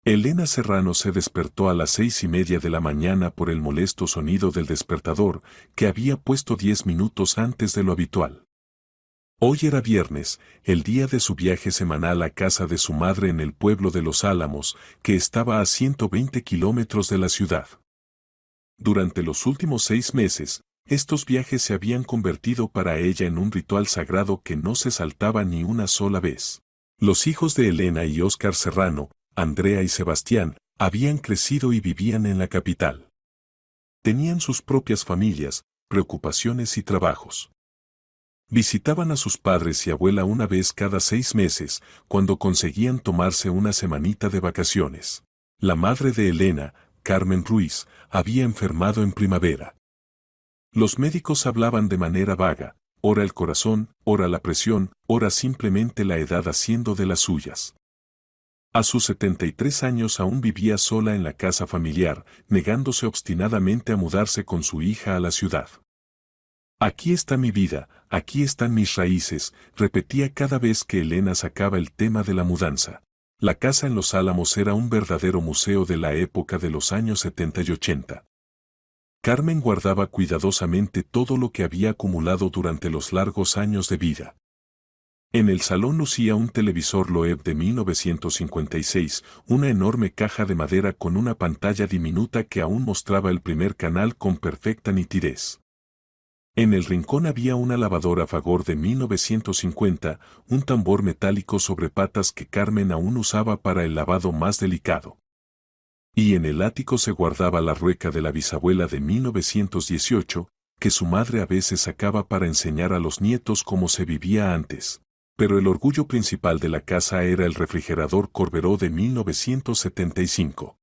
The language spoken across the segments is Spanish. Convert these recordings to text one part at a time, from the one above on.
Elena Serrano se despertó a las 6:30 de la mañana por el molesto sonido del despertador que había puesto 10 minutos antes de lo habitual. Hoy era viernes, el día de su viaje semanal a casa de su madre en el pueblo de Los Álamos, que estaba a 120 kilómetros de la ciudad. Durante los últimos 6 meses, estos viajes se habían convertido para ella en un ritual sagrado que no se saltaba ni una sola vez. Los hijos de Elena y Óscar Serrano, Andrea y Sebastián, habían crecido y vivían en la capital. Tenían sus propias familias, preocupaciones y trabajos. Visitaban a sus padres y abuela una vez cada 6 meses, cuando conseguían tomarse una semanita de vacaciones. La madre de Elena, Carmen Ruiz, había enfermado en primavera. Los médicos hablaban de manera vaga, ora el corazón, ora la presión, ora simplemente la edad haciendo de las suyas. A sus 73 años aún vivía sola en la casa familiar, negándose obstinadamente a mudarse con su hija a la ciudad. Aquí está mi vida, aquí están mis raíces, repetía cada vez que Elena sacaba el tema de la mudanza. La casa en Los Álamos era un verdadero museo de la época de los años 70 y 80. Carmen guardaba cuidadosamente todo lo que había acumulado durante los largos años de vida. En el salón lucía un televisor Loeb de 1956, una enorme caja de madera con una pantalla diminuta que aún mostraba el primer canal con perfecta nitidez. En el rincón había una lavadora Fagor de 1950, un tambor metálico sobre patas que Carmen aún usaba para el lavado más delicado. Y en el ático se guardaba la rueca de la bisabuela de 1918, que su madre a veces sacaba para enseñar a los nietos cómo se vivía antes. Pero el orgullo principal de la casa era el refrigerador Corberó de 1975.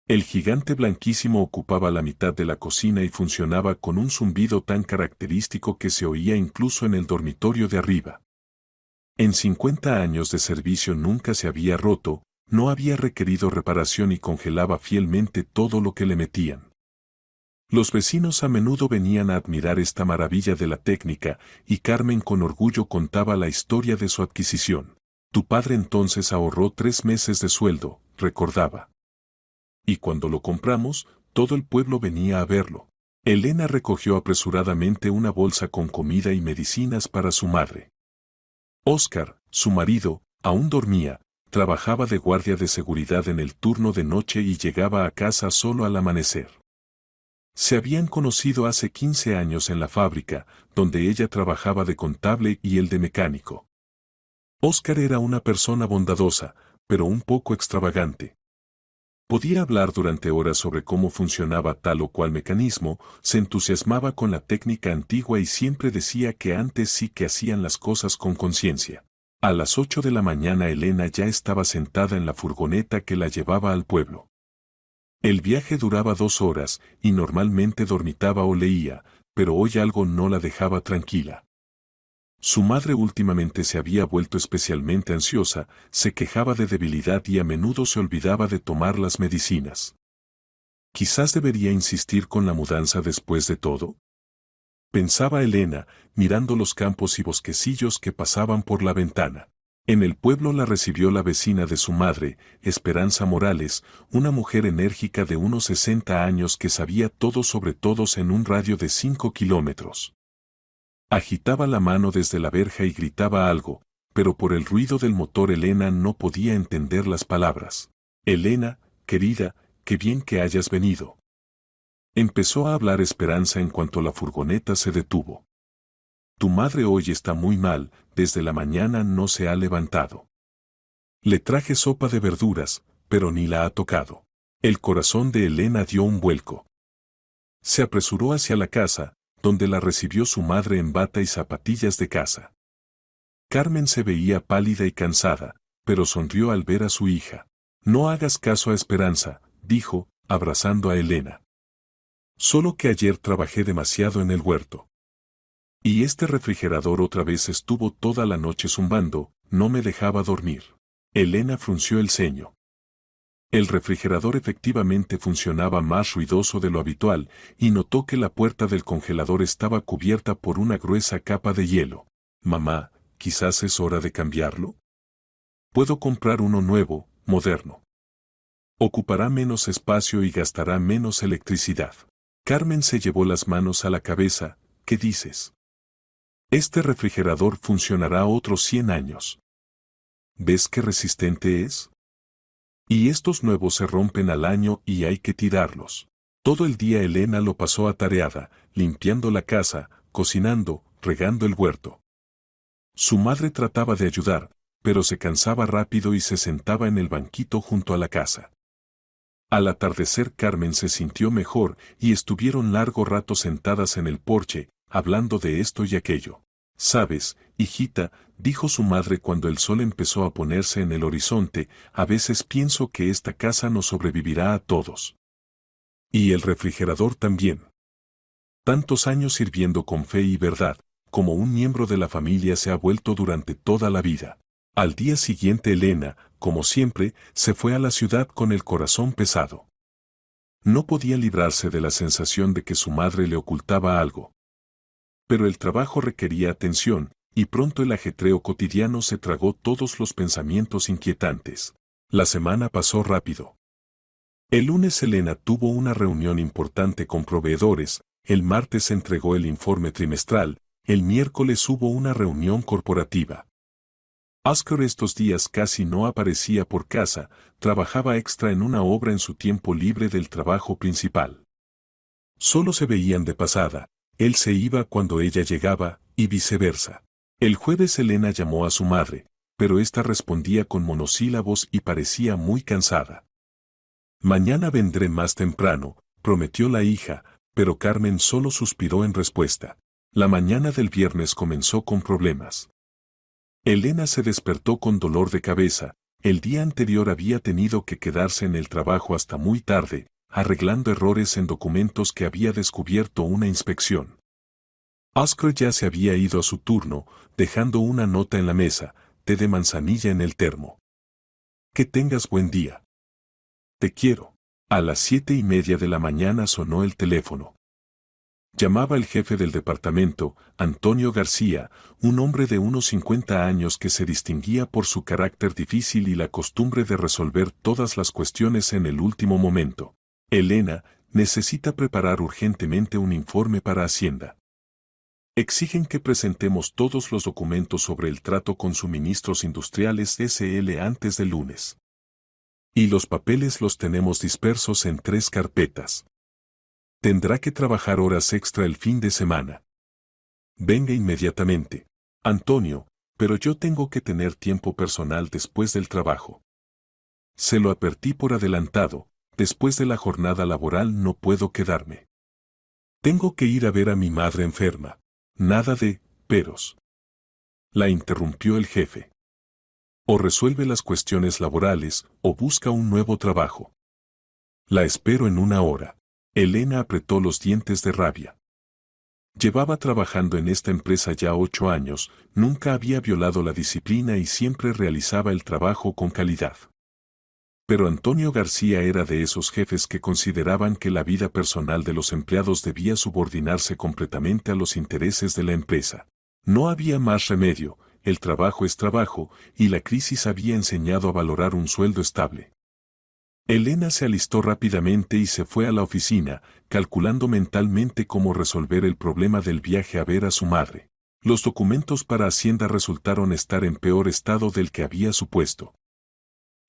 El gigante blanquísimo ocupaba la mitad de la cocina y funcionaba con un zumbido tan característico que se oía incluso en el dormitorio de arriba. En 50 años de servicio nunca se había roto, no había requerido reparación y congelaba fielmente todo lo que le metían. Los vecinos a menudo venían a admirar esta maravilla de la técnica, y Carmen con orgullo contaba la historia de su adquisición. Tu padre entonces ahorró 3 meses de sueldo, recordaba. Y cuando lo compramos, todo el pueblo venía a verlo. Elena recogió apresuradamente una bolsa con comida y medicinas para su madre. Óscar, su marido, aún dormía, trabajaba de guardia de seguridad en el turno de noche y llegaba a casa solo al amanecer. Se habían conocido hace 15 años en la fábrica, donde ella trabajaba de contable y él de mecánico. Óscar era una persona bondadosa, pero un poco extravagante. Podía hablar durante horas sobre cómo funcionaba tal o cual mecanismo, se entusiasmaba con la técnica antigua y siempre decía que antes sí que hacían las cosas con conciencia. A las 8 de la mañana Elena ya estaba sentada en la furgoneta que la llevaba al pueblo. El viaje duraba 2 horas, y normalmente dormitaba o leía, pero hoy algo no la dejaba tranquila. Su madre últimamente se había vuelto especialmente ansiosa, se quejaba de debilidad y a menudo se olvidaba de tomar las medicinas. Quizás debería insistir con la mudanza después de todo. Pensaba Elena, mirando los campos y bosquecillos que pasaban por la ventana. En el pueblo la recibió la vecina de su madre, Esperanza Morales, una mujer enérgica de unos 60 años que sabía todo sobre todos en un radio de 5 kilómetros. Agitaba la mano desde la verja y gritaba algo, pero por el ruido del motor Elena no podía entender las palabras. Elena, querida, qué bien que hayas venido. Empezó a hablar Esperanza en cuanto la furgoneta se detuvo. Tu madre hoy está muy mal, desde la mañana no se ha levantado. Le traje sopa de verduras, pero ni la ha tocado. El corazón de Elena dio un vuelco. Se apresuró hacia la casa, donde la recibió su madre en bata y zapatillas de casa. Carmen se veía pálida y cansada, pero sonrió al ver a su hija. No hagas caso a Esperanza, dijo, abrazando a Elena. Solo que ayer trabajé demasiado en el huerto. Y este refrigerador otra vez estuvo toda la noche zumbando, no me dejaba dormir. Elena frunció el ceño. El refrigerador efectivamente funcionaba más ruidoso de lo habitual, y notó que la puerta del congelador estaba cubierta por una gruesa capa de hielo. Mamá, quizás es hora de cambiarlo. Puedo comprar uno nuevo, moderno. Ocupará menos espacio y gastará menos electricidad. Carmen se llevó las manos a la cabeza. ¿Qué dices? Este refrigerador funcionará otros 100 años. ¿Ves qué resistente es? Y estos nuevos se rompen al año y hay que tirarlos. Todo el día Elena lo pasó atareada, limpiando la casa, cocinando, regando el huerto. Su madre trataba de ayudar, pero se cansaba rápido y se sentaba en el banquito junto a la casa. Al atardecer Carmen se sintió mejor y estuvieron largo rato sentadas en el porche, hablando de esto y aquello. «Sabes, hijita», dijo su madre cuando el sol empezó a ponerse en el horizonte, «a veces pienso que esta casa nos sobrevivirá a todos. Y el refrigerador también. Tantos años sirviendo con fe y verdad, como un miembro de la familia se ha vuelto durante toda la vida». Al día siguiente Elena, como siempre, se fue a la ciudad con el corazón pesado. No podía librarse de la sensación de que su madre le ocultaba algo. Pero el trabajo requería atención, y pronto el ajetreo cotidiano se tragó todos los pensamientos inquietantes. La semana pasó rápido. El lunes Elena tuvo una reunión importante con proveedores, el martes entregó el informe trimestral, el miércoles hubo una reunión corporativa. Oscar estos días casi no aparecía por casa, trabajaba extra en una obra en su tiempo libre del trabajo principal. Solo se veían de pasada, él se iba cuando ella llegaba, y viceversa. El jueves Elena llamó a su madre, pero ésta respondía con monosílabos y parecía muy cansada. «Mañana vendré más temprano», prometió la hija, pero Carmen solo suspiró en respuesta. La mañana del viernes comenzó con problemas. Elena se despertó con dolor de cabeza, el día anterior había tenido que quedarse en el trabajo hasta muy tarde, arreglando errores en documentos que había descubierto una inspección. Oscar ya se había ido a su turno, dejando una nota en la mesa, té de manzanilla en el termo. «Que tengas buen día. Te quiero». A las 7:30 de la mañana sonó el teléfono. Llamaba el jefe del departamento, Antonio García, un hombre de unos 50 años que se distinguía por su carácter difícil y la costumbre de resolver todas las cuestiones en el último momento. «Elena, necesita preparar urgentemente un informe para Hacienda. Exigen que presentemos todos los documentos sobre el trato con suministros industriales SL antes del lunes. Y los papeles los tenemos dispersos en 3 carpetas. Tendrá que trabajar horas extra el fin de semana. Venga inmediatamente. Antonio, pero yo tengo que tener tiempo personal después del trabajo. Se lo advertí por adelantado, después de la jornada laboral no puedo quedarme. Tengo que ir a ver a mi madre enferma. Nada de peros. La interrumpió el jefe. O resuelve las cuestiones laborales o busca un nuevo trabajo. La espero en 1 hora. Elena apretó los dientes de rabia. Llevaba trabajando en esta empresa ya 8 años, nunca había violado la disciplina y siempre realizaba el trabajo con calidad. Pero Antonio García era de esos jefes que consideraban que la vida personal de los empleados debía subordinarse completamente a los intereses de la empresa. No había más remedio, el trabajo es trabajo, y la crisis había enseñado a valorar un sueldo estable. Elena se alistó rápidamente y se fue a la oficina, calculando mentalmente cómo resolver el problema del viaje a ver a su madre. Los documentos para Hacienda resultaron estar en peor estado del que había supuesto.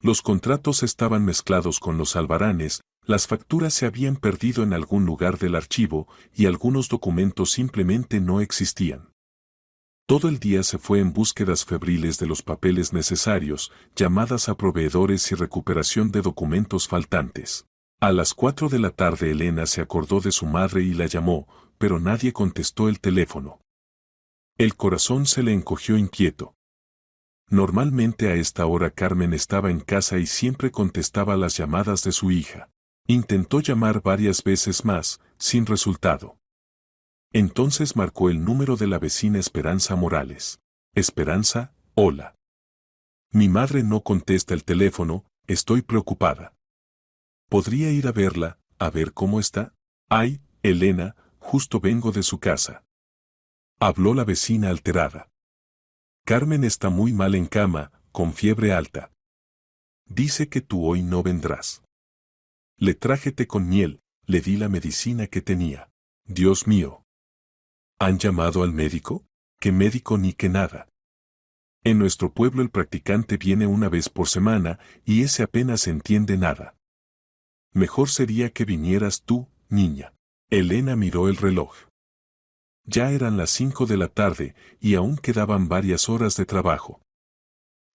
Los contratos estaban mezclados con los albaranes, las facturas se habían perdido en algún lugar del archivo y algunos documentos simplemente no existían. Todo el día se fue en búsquedas febriles de los papeles necesarios, llamadas a proveedores y recuperación de documentos faltantes. A las 4 de la tarde Elena se acordó de su madre y la llamó, pero nadie contestó el teléfono. El corazón se le encogió inquieto. Normalmente a esta hora Carmen estaba en casa y siempre contestaba las llamadas de su hija. Intentó llamar varias veces más, sin resultado. Entonces marcó el número de la vecina Esperanza Morales. «Esperanza, hola. Mi madre no contesta el teléfono, estoy preocupada. ¿Podría ir a verla, a ver cómo está?» «Ay, Elena, justo vengo de su casa». Habló la vecina alterada. «Carmen está muy mal en cama, con fiebre alta. Dice que tú hoy no vendrás». Le traje té con miel, le di la medicina que tenía. Dios mío. ¿Han llamado al médico? ¿Qué médico ni qué nada? En nuestro pueblo el practicante viene una vez por semana y ese apenas entiende nada. Mejor sería que vinieras tú, niña. Elena miró el reloj. Ya eran las 5 de la tarde y aún quedaban varias horas de trabajo.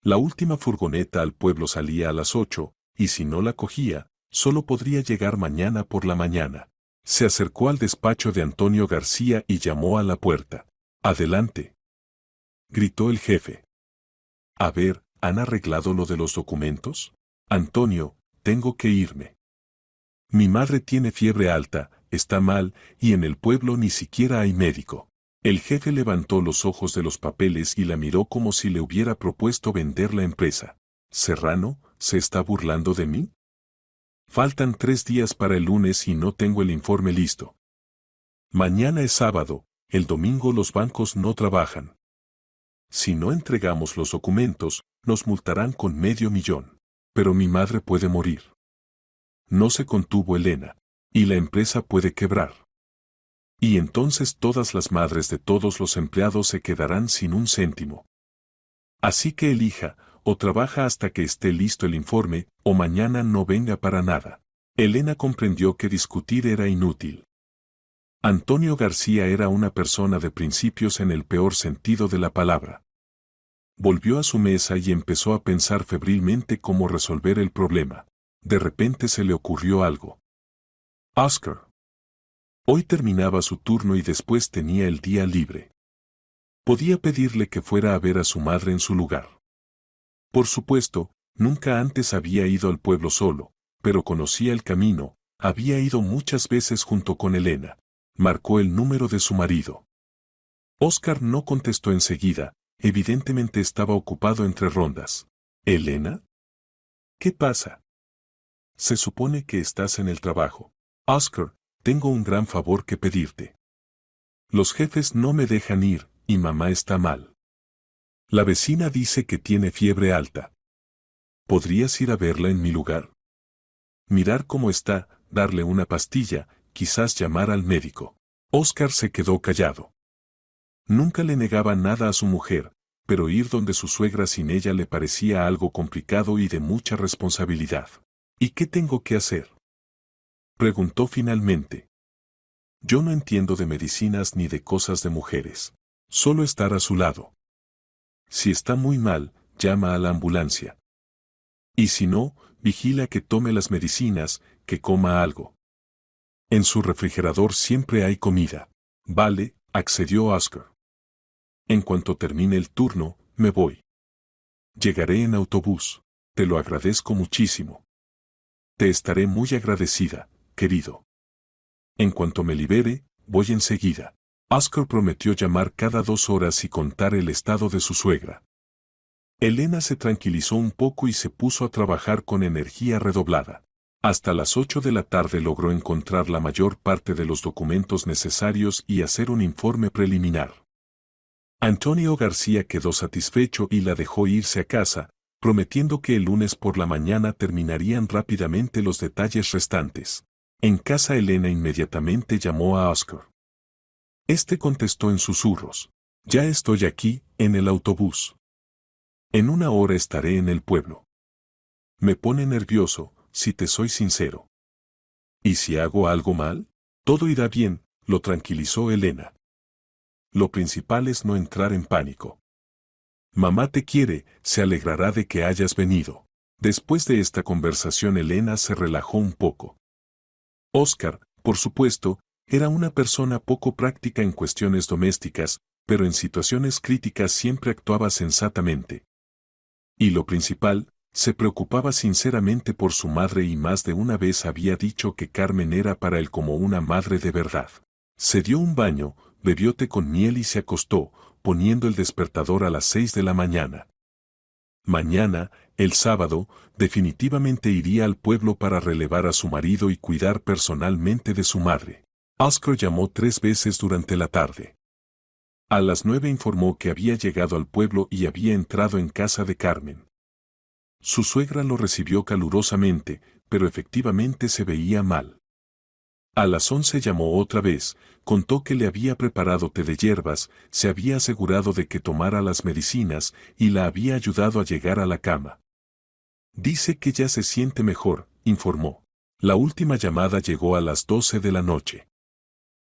La última furgoneta al pueblo salía a las 8, y si no la cogía, solo podría llegar mañana por la mañana. Se acercó al despacho de Antonio García y llamó a la puerta. «Adelante», gritó el jefe. «A ver, ¿han arreglado lo de los documentos? Antonio, tengo que irme. Mi madre tiene fiebre alta, está mal, y en el pueblo ni siquiera hay médico». El jefe levantó los ojos de los papeles y la miró como si le hubiera propuesto vender la empresa. «Serrano, ¿se está burlando de mí? Faltan 3 días para el lunes y no tengo el informe listo. Mañana es sábado, el domingo los bancos no trabajan. Si no entregamos los documentos, nos multarán con $500,000. Pero mi madre puede morir». No se contuvo Elena. «Y la empresa puede quebrar. Y entonces todas las madres de todos los empleados se quedarán sin un céntimo. Así que elija, o trabaja hasta que esté listo el informe, o mañana no venga para nada». Elena comprendió que discutir era inútil. Antonio García era una persona de principios en el peor sentido de la palabra. Volvió a su mesa y empezó a pensar febrilmente cómo resolver el problema. De repente se le ocurrió algo. Oscar. Hoy terminaba su turno y después tenía el día libre. Podía pedirle que fuera a ver a su madre en su lugar. Por supuesto, nunca antes había ido al pueblo solo, pero conocía el camino, había ido muchas veces junto con Elena. Marcó el número de su marido. Oscar no contestó enseguida, evidentemente estaba ocupado entre rondas. «¿Elena? ¿Qué pasa? Se supone que estás en el trabajo. Oscar, tengo un gran favor que pedirte. Los jefes no me dejan ir, y mamá está mal. La vecina dice que tiene fiebre alta. ¿Podrías ir a verla en mi lugar? Mirar cómo está, darle una pastilla, quizás llamar al médico». Oscar se quedó callado. Nunca le negaba nada a su mujer, pero ir donde su suegra sin ella le parecía algo complicado y de mucha responsabilidad. «¿Y qué tengo que hacer?», preguntó finalmente. «Yo no entiendo de medicinas ni de cosas de mujeres. Solo estar a su lado. Si está muy mal, llama a la ambulancia. Y si no, vigila que tome las medicinas, que coma algo. En su refrigerador siempre hay comida». «Vale», accedió Oscar. «En cuanto termine el turno, me voy. Llegaré en autobús. Te lo agradezco muchísimo». «Te estaré muy agradecida, querido. En cuanto me libere, voy enseguida». Oscar prometió llamar cada 2 horas y contar el estado de su suegra. Elena se tranquilizó un poco y se puso a trabajar con energía redoblada. Hasta las 8 de la tarde logró encontrar la mayor parte de los documentos necesarios y hacer un informe preliminar. Antonio García quedó satisfecho y la dejó irse a casa, prometiendo que el lunes por la mañana terminarían rápidamente los detalles restantes. En casa Elena inmediatamente llamó a Oscar. Este contestó en susurros. «Ya estoy aquí, en el autobús. En 1 hora estaré en el pueblo. Me pone nervioso, si te soy sincero». «¿Y si hago algo mal? Todo irá bien», lo tranquilizó Elena. «Lo principal es no entrar en pánico. Mamá te quiere, se alegrará de que hayas venido». Después de esta conversación Elena se relajó un poco. Oscar, por supuesto, era una persona poco práctica en cuestiones domésticas, pero en situaciones críticas siempre actuaba sensatamente. Y lo principal, se preocupaba sinceramente por su madre y más de una vez había dicho que Carmen era para él como una madre de verdad. Se dio un baño, bebió té con miel y se acostó, poniendo el despertador a las 6 de la mañana. Mañana, el sábado, definitivamente iría al pueblo para relevar a su marido y cuidar personalmente de su madre. Oscar llamó 3 veces durante la tarde. A las 9 informó que había llegado al pueblo y había entrado en casa de Carmen. Su suegra lo recibió calurosamente, pero efectivamente se veía mal. A las 11 llamó otra vez, contó que le había preparado té de hierbas, se había asegurado de que tomara las medicinas y la había ayudado a llegar a la cama. Dice que ya se siente mejor, informó. La última llamada llegó a las 12 de la noche.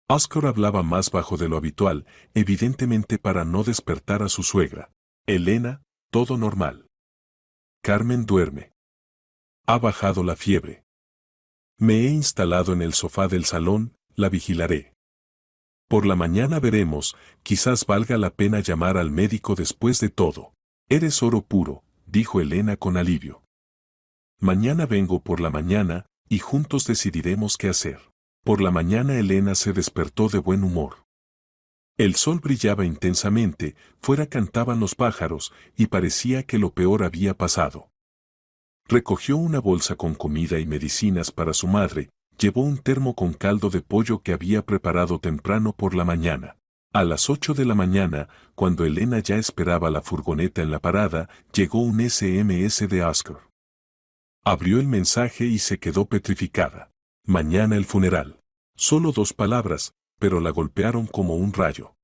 Oscar hablaba más bajo de lo habitual, evidentemente para no despertar a su suegra. Elena, todo normal. Carmen duerme. Ha bajado la fiebre. Me he instalado en el sofá del salón, la vigilaré. Por la mañana veremos, quizás valga la pena llamar al médico después de todo. Eres oro puro, dijo Elena con alivio. Mañana vengo por la mañana, y juntos decidiremos qué hacer. Por la mañana Elena se despertó de buen humor. El sol brillaba intensamente, fuera cantaban los pájaros, y parecía que lo peor había pasado. Recogió una bolsa con comida y medicinas para su madre, llevó un termo con caldo de pollo que había preparado temprano por la mañana. A las 8 de la mañana, cuando Elena ya esperaba la furgoneta en la parada, llegó un SMS de Oscar. Abrió el mensaje y se quedó petrificada. Mañana el funeral. Solo 2 palabras, pero la golpearon como un rayo.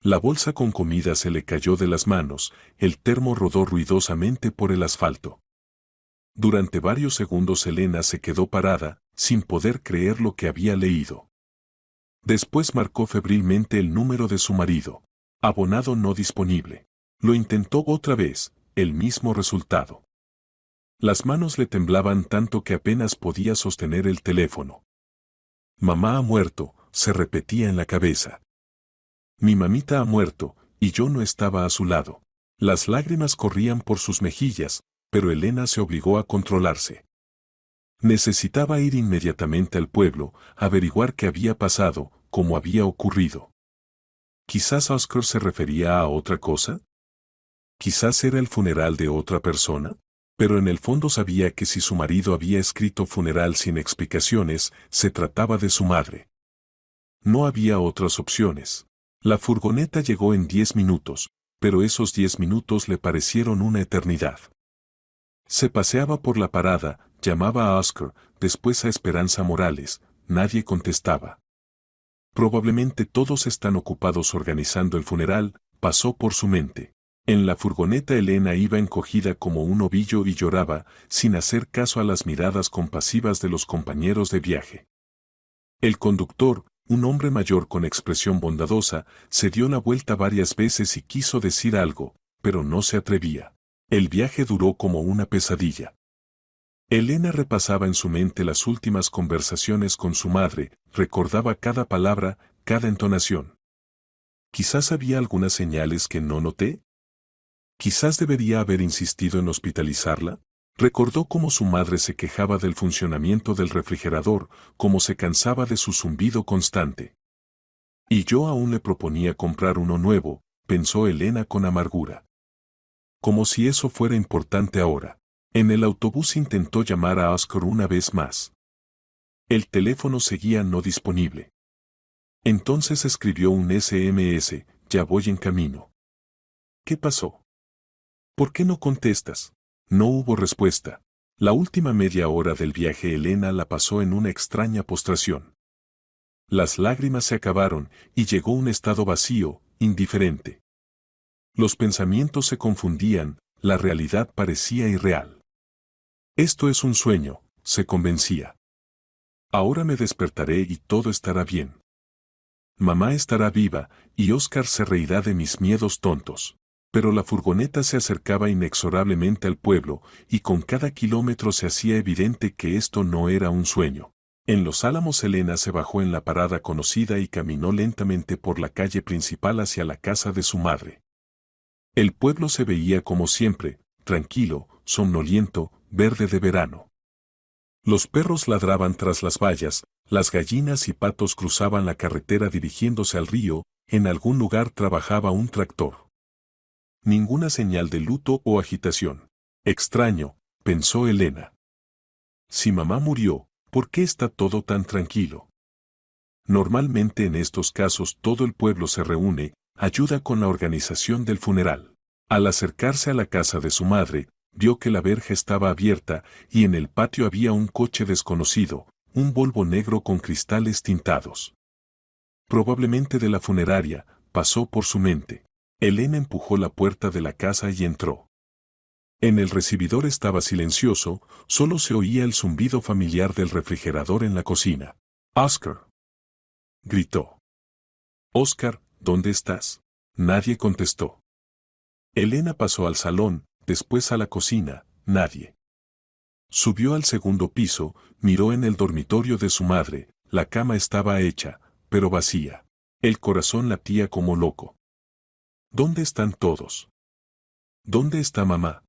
La bolsa con comida se le cayó de las manos, el termo rodó ruidosamente por el asfalto. Durante varios segundos Elena se quedó parada, sin poder creer lo que había leído. Después marcó febrilmente el número de su marido. Abonado no disponible. Lo intentó otra vez, el mismo resultado. Las manos le temblaban tanto que apenas podía sostener el teléfono. Mamá ha muerto, se repetía en la cabeza. Mi mamita ha muerto, y yo no estaba a su lado. Las lágrimas corrían por sus mejillas, pero Elena se obligó a controlarse. Necesitaba ir inmediatamente al pueblo, averiguar qué había pasado, cómo había ocurrido. ¿Quizás Oscar se refería a otra cosa? ¿Quizás era el funeral de otra persona? Pero en el fondo sabía que si su marido había escrito funeral sin explicaciones, se trataba de su madre. No había otras opciones. La furgoneta llegó en 10 minutos, pero esos 10 minutos le parecieron una eternidad. Se paseaba por la parada, llamaba a Oscar, después a Esperanza Morales, nadie contestaba. Probablemente todos están ocupados organizando el funeral, pasó por su mente. En la furgoneta Elena iba encogida como un ovillo y lloraba, sin hacer caso a las miradas compasivas de los compañeros de viaje. El conductor, un hombre mayor con expresión bondadosa, se dio la vuelta varias veces y quiso decir algo, pero no se atrevía. El viaje duró como una pesadilla. Elena repasaba en su mente las últimas conversaciones con su madre, recordaba cada palabra, cada entonación. Quizás había algunas señales que no noté. Quizás debería haber insistido en hospitalizarla. Recordó cómo su madre se quejaba del funcionamiento del refrigerador, cómo se cansaba de su zumbido constante. Y yo aún le proponía comprar uno nuevo, pensó Elena con amargura. Como si eso fuera importante ahora. En el autobús intentó llamar a Oscar una vez más. El teléfono seguía no disponible. Entonces escribió un SMS, ya voy en camino. ¿Qué pasó? ¿Por qué no contestas? No hubo respuesta. La última media hora del viaje Elena la pasó en una extraña postración. Las lágrimas se acabaron y llegó un estado vacío, indiferente. Los pensamientos se confundían, la realidad parecía irreal. Esto es un sueño, se convencía. Ahora me despertaré y todo estará bien. Mamá estará viva, y Oscar se reirá de mis miedos tontos. Pero la furgoneta se acercaba inexorablemente al pueblo, y con cada kilómetro se hacía evidente que esto no era un sueño. En Los Álamos Elena se bajó en la parada conocida y caminó lentamente por la calle principal hacia la casa de su madre. El pueblo se veía como siempre, tranquilo, somnoliento, verde de verano. Los perros ladraban tras las vallas, las gallinas y patos cruzaban la carretera dirigiéndose al río, en algún lugar trabajaba un tractor. Ninguna señal de luto o agitación. Extraño, pensó Elena. Si mamá murió, ¿por qué está todo tan tranquilo? Normalmente en estos casos todo el pueblo se reúne, ayuda con la organización del funeral. Al acercarse a la casa de su madre, vio que la verja estaba abierta y en el patio había un coche desconocido, un Volvo negro con cristales tintados. Probablemente de la funeraria, pasó por su mente. Elena empujó la puerta de la casa y entró. En el recibidor estaba silencioso, solo se oía el zumbido familiar del refrigerador en la cocina. «Oscar», gritó. «Oscar, ¿dónde estás?» Nadie contestó. Elena pasó al salón, después a la cocina, nadie. Subió al segundo piso, miró en el dormitorio de su madre, la cama estaba hecha, pero vacía. El corazón latía como loco. ¿Dónde están todos? ¿Dónde está mamá?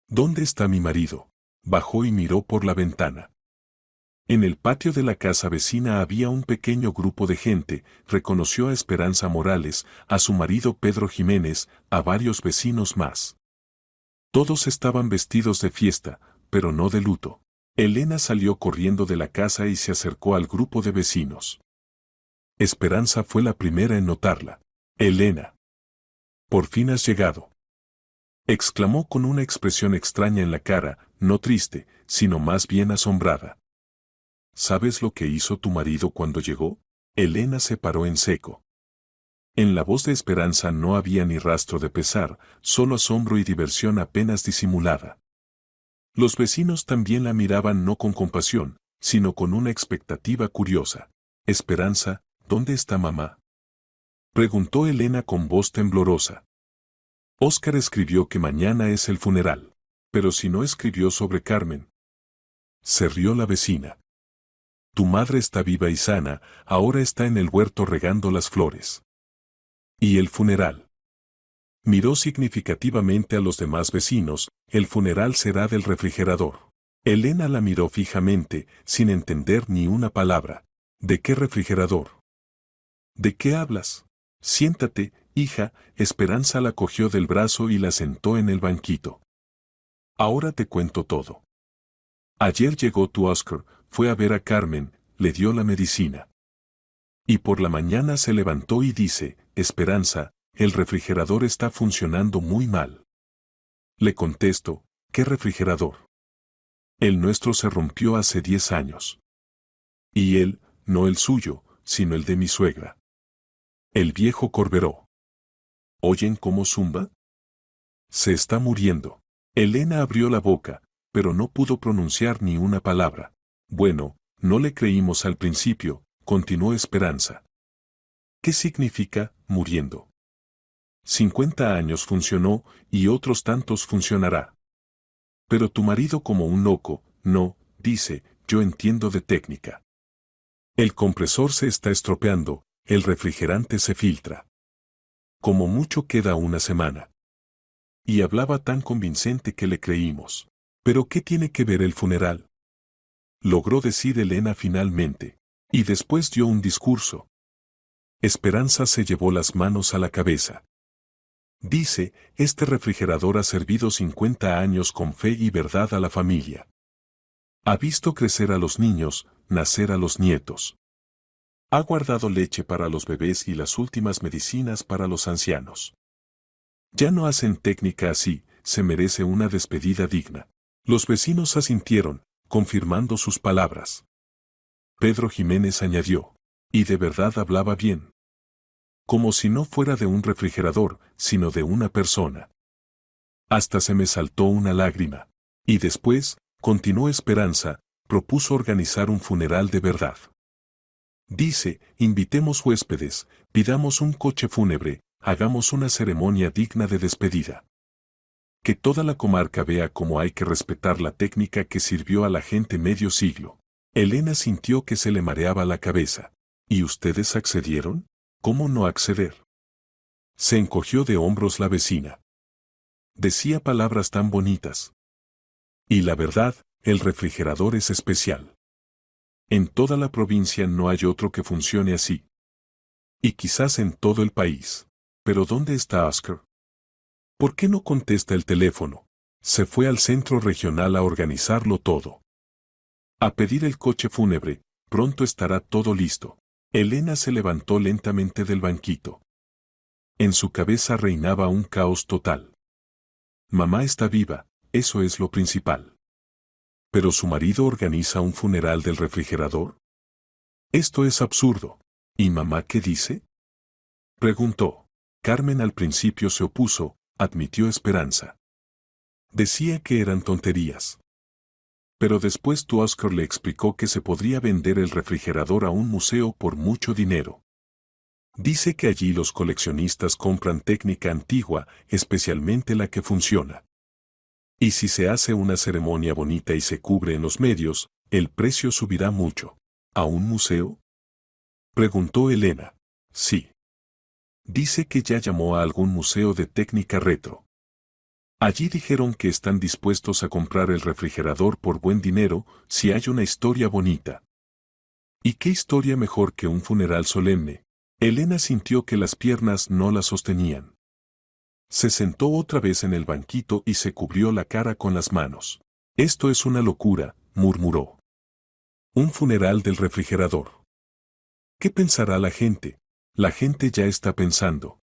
¿Dónde está mi marido? Bajó y miró por la ventana. En el patio de la casa vecina había un pequeño grupo de gente, reconoció a Esperanza Morales, a su marido Pedro Jiménez, a varios vecinos más. Todos estaban vestidos de fiesta, pero no de luto. Elena salió corriendo de la casa y se acercó al grupo de vecinos. Esperanza fue la primera en notarla. «Elena, por fin has llegado», exclamó con una expresión extraña en la cara, no triste, sino más bien asombrada. «¿Sabes lo que hizo tu marido cuando llegó?» Elena se paró en seco. En la voz de Esperanza no había ni rastro de pesar, solo asombro y diversión apenas disimulada. Los vecinos también la miraban no con compasión, sino con una expectativa curiosa. «Esperanza, ¿dónde está mamá?», preguntó Elena con voz temblorosa. «Óscar escribió que mañana es el funeral. Pero si no escribió sobre Carmen». Se rió la vecina. «Tu madre está viva y sana, ahora está en el huerto regando las flores». «¿Y el funeral?». Miró significativamente a los demás vecinos, «El funeral será del refrigerador». Elena la miró fijamente, sin entender ni una palabra. «¿De qué refrigerador? ¿De qué hablas? Siéntate, hija». Esperanza la cogió del brazo y la sentó en el banquito. «Ahora te cuento todo. Ayer llegó tu Oscar, fue a ver a Carmen, le dio la medicina. Y por la mañana se levantó y dice, Esperanza, el refrigerador está funcionando muy mal». Le contesto, «¿Qué refrigerador?». «El nuestro se rompió hace 10 años. Y él, no el suyo, sino el de mi suegra». El viejo Corberó. ¿Oyen cómo zumba? Se está muriendo. Elena abrió la boca, pero no pudo pronunciar ni una palabra. «Bueno, no le creímos al principio», continuó Esperanza. «¿Qué significa, muriendo? 50 años funcionó, y otros tantos funcionará. Pero tu marido como un loco, no, dice, yo entiendo de técnica. El compresor se está estropeando, el refrigerante se filtra. Como mucho queda una semana». Y hablaba tan convincente que le creímos. «¿Pero qué tiene que ver el funeral?», logró decir Elena finalmente. Y después dio un discurso. Esperanza se llevó las manos a la cabeza. Dice, este refrigerador ha servido 50 años con fe y verdad a la familia. Ha visto crecer a los niños, nacer a los nietos. Ha guardado leche para los bebés y las últimas medicinas para los ancianos. Ya no hacen técnica así, se merece una despedida digna». Los vecinos asintieron, confirmando sus palabras. Pedro Jiménez añadió, «Y de verdad hablaba bien. Como si no fuera de un refrigerador, sino de una persona». Hasta se me saltó una lágrima. Y después, continuó Esperanza, propuso organizar un funeral de verdad. Dice, invitemos huéspedes, pidamos un coche fúnebre, hagamos una ceremonia digna de despedida. Que toda la comarca vea cómo hay que respetar la técnica que sirvió a la gente medio siglo. Elena sintió que se le mareaba la cabeza. ¿Y ustedes accedieron? ¿Cómo no acceder? Se encogió de hombros la vecina. Decía palabras tan bonitas. Y la verdad, el refrigerador es especial. En toda la provincia no hay otro que funcione así. Y quizás en todo el país. Pero ¿dónde está Oscar? ¿Por qué no contesta el teléfono? Se fue al centro regional a organizarlo todo. A pedir el coche fúnebre, pronto estará todo listo. Elena se levantó lentamente del banquito. En su cabeza reinaba un caos total. Mamá está viva, eso es lo principal. ¿Pero su marido organiza un funeral del refrigerador? Esto es absurdo. ¿Y mamá qué dice? Preguntó. Carmen al principio se opuso, admitió Esperanza. Decía que eran tonterías. Pero después tu Oscar le explicó que se podría vender el refrigerador a un museo por mucho dinero. Dice que allí los coleccionistas compran técnica antigua, especialmente la que funciona. Y si se hace una ceremonia bonita y se cubre en los medios, el precio subirá mucho. ¿A un museo? Preguntó Elena. Sí. Dice que ya llamó a algún museo de técnica retro. Allí dijeron que están dispuestos a comprar el refrigerador por buen dinero si hay una historia bonita. ¿Y qué historia mejor que un funeral solemne? Elena sintió que las piernas no la sostenían. Se sentó otra vez en el banquito y se cubrió la cara con las manos. Esto es una locura, murmuró. Un funeral del refrigerador. ¿Qué pensará la gente? La gente ya está pensando.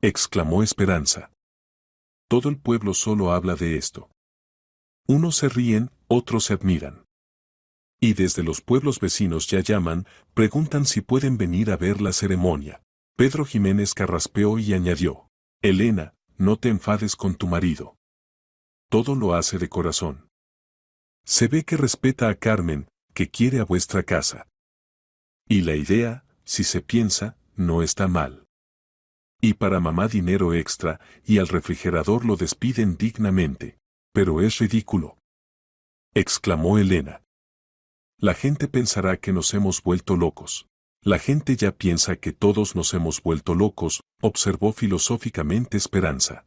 Exclamó Esperanza. Todo el pueblo solo habla de esto. Unos se ríen, otros se admiran. Y desde los pueblos vecinos ya llaman, preguntan si pueden venir a ver la ceremonia. Pedro Jiménez carraspeó y añadió: Elena, no te enfades con tu marido. Todo lo hace de corazón. Se ve que respeta a Carmen, que quiere a vuestra casa. Y la idea, si se piensa, no está mal. Y para mamá dinero extra, y al refrigerador lo despiden dignamente. Pero es ridículo. Exclamó Elena. La gente pensará que nos hemos vuelto locos. La gente ya piensa que todos nos hemos vuelto locos, observó filosóficamente Esperanza.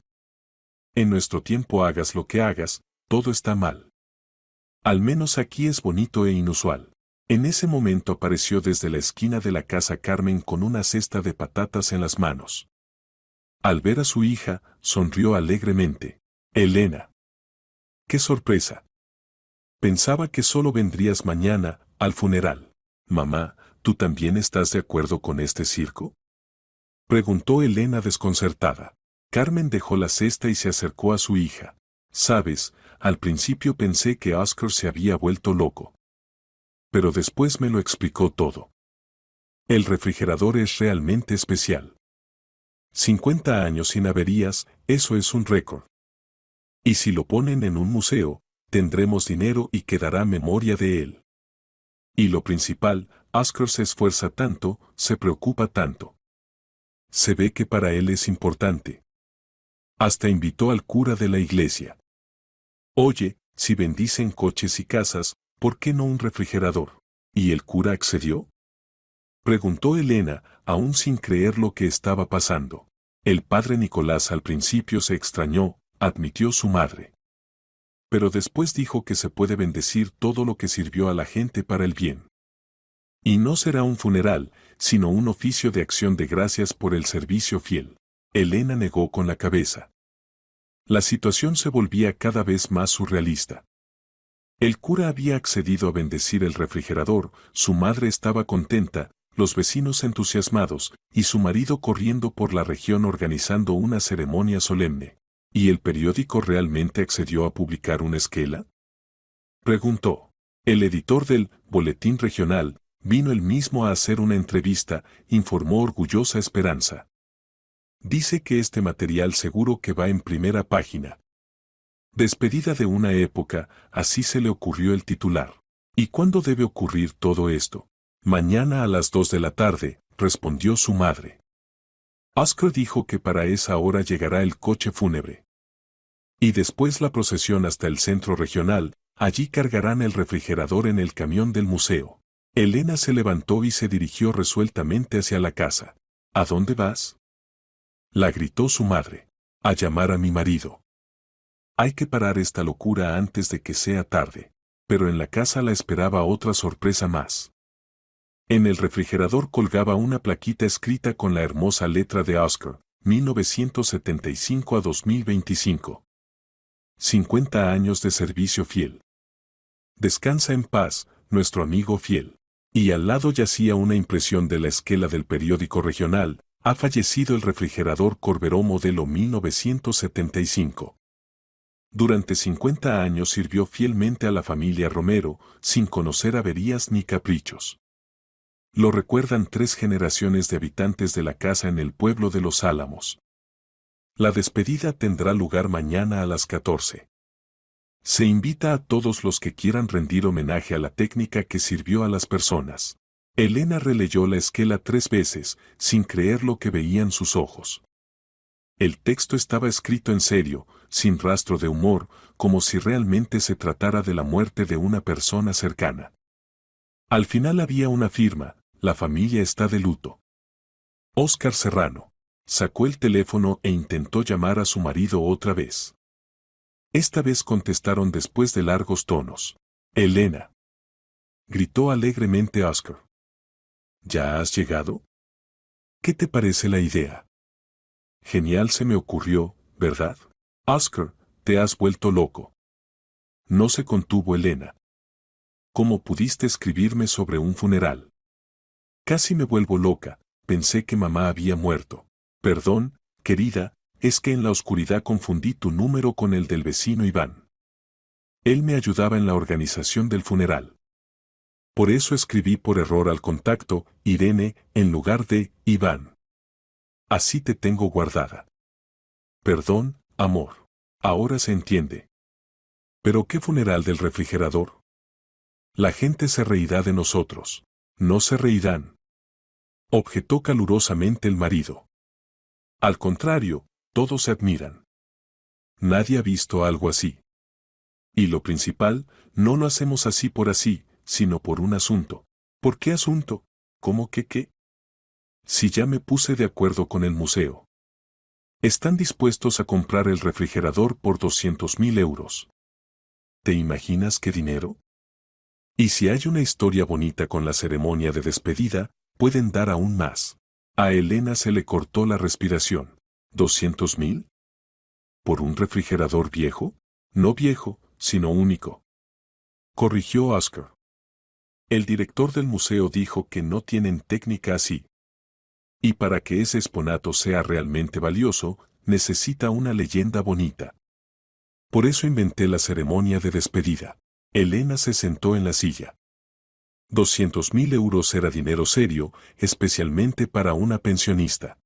En nuestro tiempo hagas lo que hagas, todo está mal. Al menos aquí es bonito e inusual. En ese momento apareció desde la esquina de la casa Carmen con una cesta de patatas en las manos. Al ver a su hija, sonrió alegremente. Elena. ¡Qué sorpresa! Pensaba que solo vendrías mañana, al funeral. Mamá, ¿tú también estás de acuerdo con este circo? Preguntó Elena desconcertada. Carmen dejó la cesta y se acercó a su hija. Sabes, al principio pensé que Oscar se había vuelto loco. Pero después me lo explicó todo. El refrigerador es realmente especial. 50 años sin averías, eso es un récord. Y si lo ponen en un museo, tendremos dinero y quedará memoria de él. Y lo principal, Oscar se esfuerza tanto, se preocupa tanto. Se ve que para él es importante. Hasta invitó al cura de la iglesia. Oye, si bendicen coches y casas, ¿por qué no un refrigerador? ¿Y el cura accedió? Preguntó Elena, aún sin creer lo que estaba pasando. El padre Nicolás al principio se extrañó, admitió su madre. Pero después dijo que se puede bendecir todo lo que sirvió a la gente para el bien. Y no será un funeral, sino un oficio de acción de gracias por el servicio fiel. Elena negó con la cabeza. La situación se volvía cada vez más surrealista. El cura había accedido a bendecir el refrigerador, su madre estaba contenta, los vecinos entusiasmados, y su marido corriendo por la región organizando una ceremonia solemne. ¿Y el periódico realmente accedió a publicar una esquela? Preguntó. El editor del Boletín Regional vino él mismo a hacer una entrevista, informó orgullosa Esperanza. Dice que este material seguro que va en primera página. Despedida de una época, así se le ocurrió el titular. ¿Y cuándo debe ocurrir todo esto? Mañana a las 2 de la tarde, respondió su madre. Oscar dijo que para esa hora llegará el coche fúnebre. Y después la procesión hasta el centro regional, allí cargarán el refrigerador en el camión del museo. Elena se levantó y se dirigió resueltamente hacia la casa. ¿A dónde vas? La gritó su madre. A llamar a mi marido. Hay que parar esta locura antes de que sea tarde. Pero en la casa la esperaba otra sorpresa más. En el refrigerador colgaba una plaquita escrita con la hermosa letra de Oscar, 1975 a 2025. 50 años de servicio fiel. Descansa en paz, nuestro amigo fiel. Y al lado yacía una impresión de la esquela del periódico regional, ha fallecido el refrigerador Corberó modelo 1975. Durante 50 años sirvió fielmente a la familia Romero, sin conocer averías ni caprichos. Lo recuerdan 3 generaciones de habitantes de la casa en el pueblo de Los Álamos. La despedida tendrá lugar mañana a las 14. Se invita a todos los que quieran rendir homenaje a la técnica que sirvió a las personas. Elena releyó la esquela 3 veces, sin creer lo que veían sus ojos. El texto estaba escrito en serio, sin rastro de humor, como si realmente se tratara de la muerte de una persona cercana. Al final había una firma: la familia está de luto. Óscar Serrano sacó el teléfono e intentó llamar a su marido otra vez. Esta vez contestaron después de largos tonos. Elena, gritó alegremente Óscar. ¿Ya has llegado? ¿Qué te parece la idea? Genial, se me ocurrió, ¿verdad? Óscar, te has vuelto loco. No se contuvo Elena. ¿Cómo pudiste escribirme sobre un funeral? Casi me vuelvo loca, pensé que mamá había muerto. Perdón, querida, es que en la oscuridad confundí tu número con el del vecino Iván. Él me ayudaba en la organización del funeral. Por eso escribí por error al contacto, Irene, en lugar de Iván. Así te tengo guardada. Perdón, amor. Ahora se entiende. ¿Pero qué funeral del refrigerador? La gente se reirá de nosotros. No se reirán, objetó calurosamente el marido. Al contrario, todos se admiran. Nadie ha visto algo así. Y lo principal, no lo hacemos así por así, sino por un asunto. ¿Por qué asunto? ¿Cómo que qué? Si ya me puse de acuerdo con el museo. Están dispuestos a comprar el refrigerador por 200.000 euros. ¿Te imaginas qué dinero? Y si hay una historia bonita con la ceremonia de despedida, pueden dar aún más. A Elena se le cortó la respiración. ¿200.000? ¿Por un refrigerador viejo? No viejo, sino único. Corrigió Óscar. El director del museo dijo que no tienen técnica así. Y para que ese exponato sea realmente valioso, necesita una leyenda bonita. Por eso inventé la ceremonia de despedida. Elena se sentó en la silla. 200.000 euros era dinero serio, especialmente para una pensionista.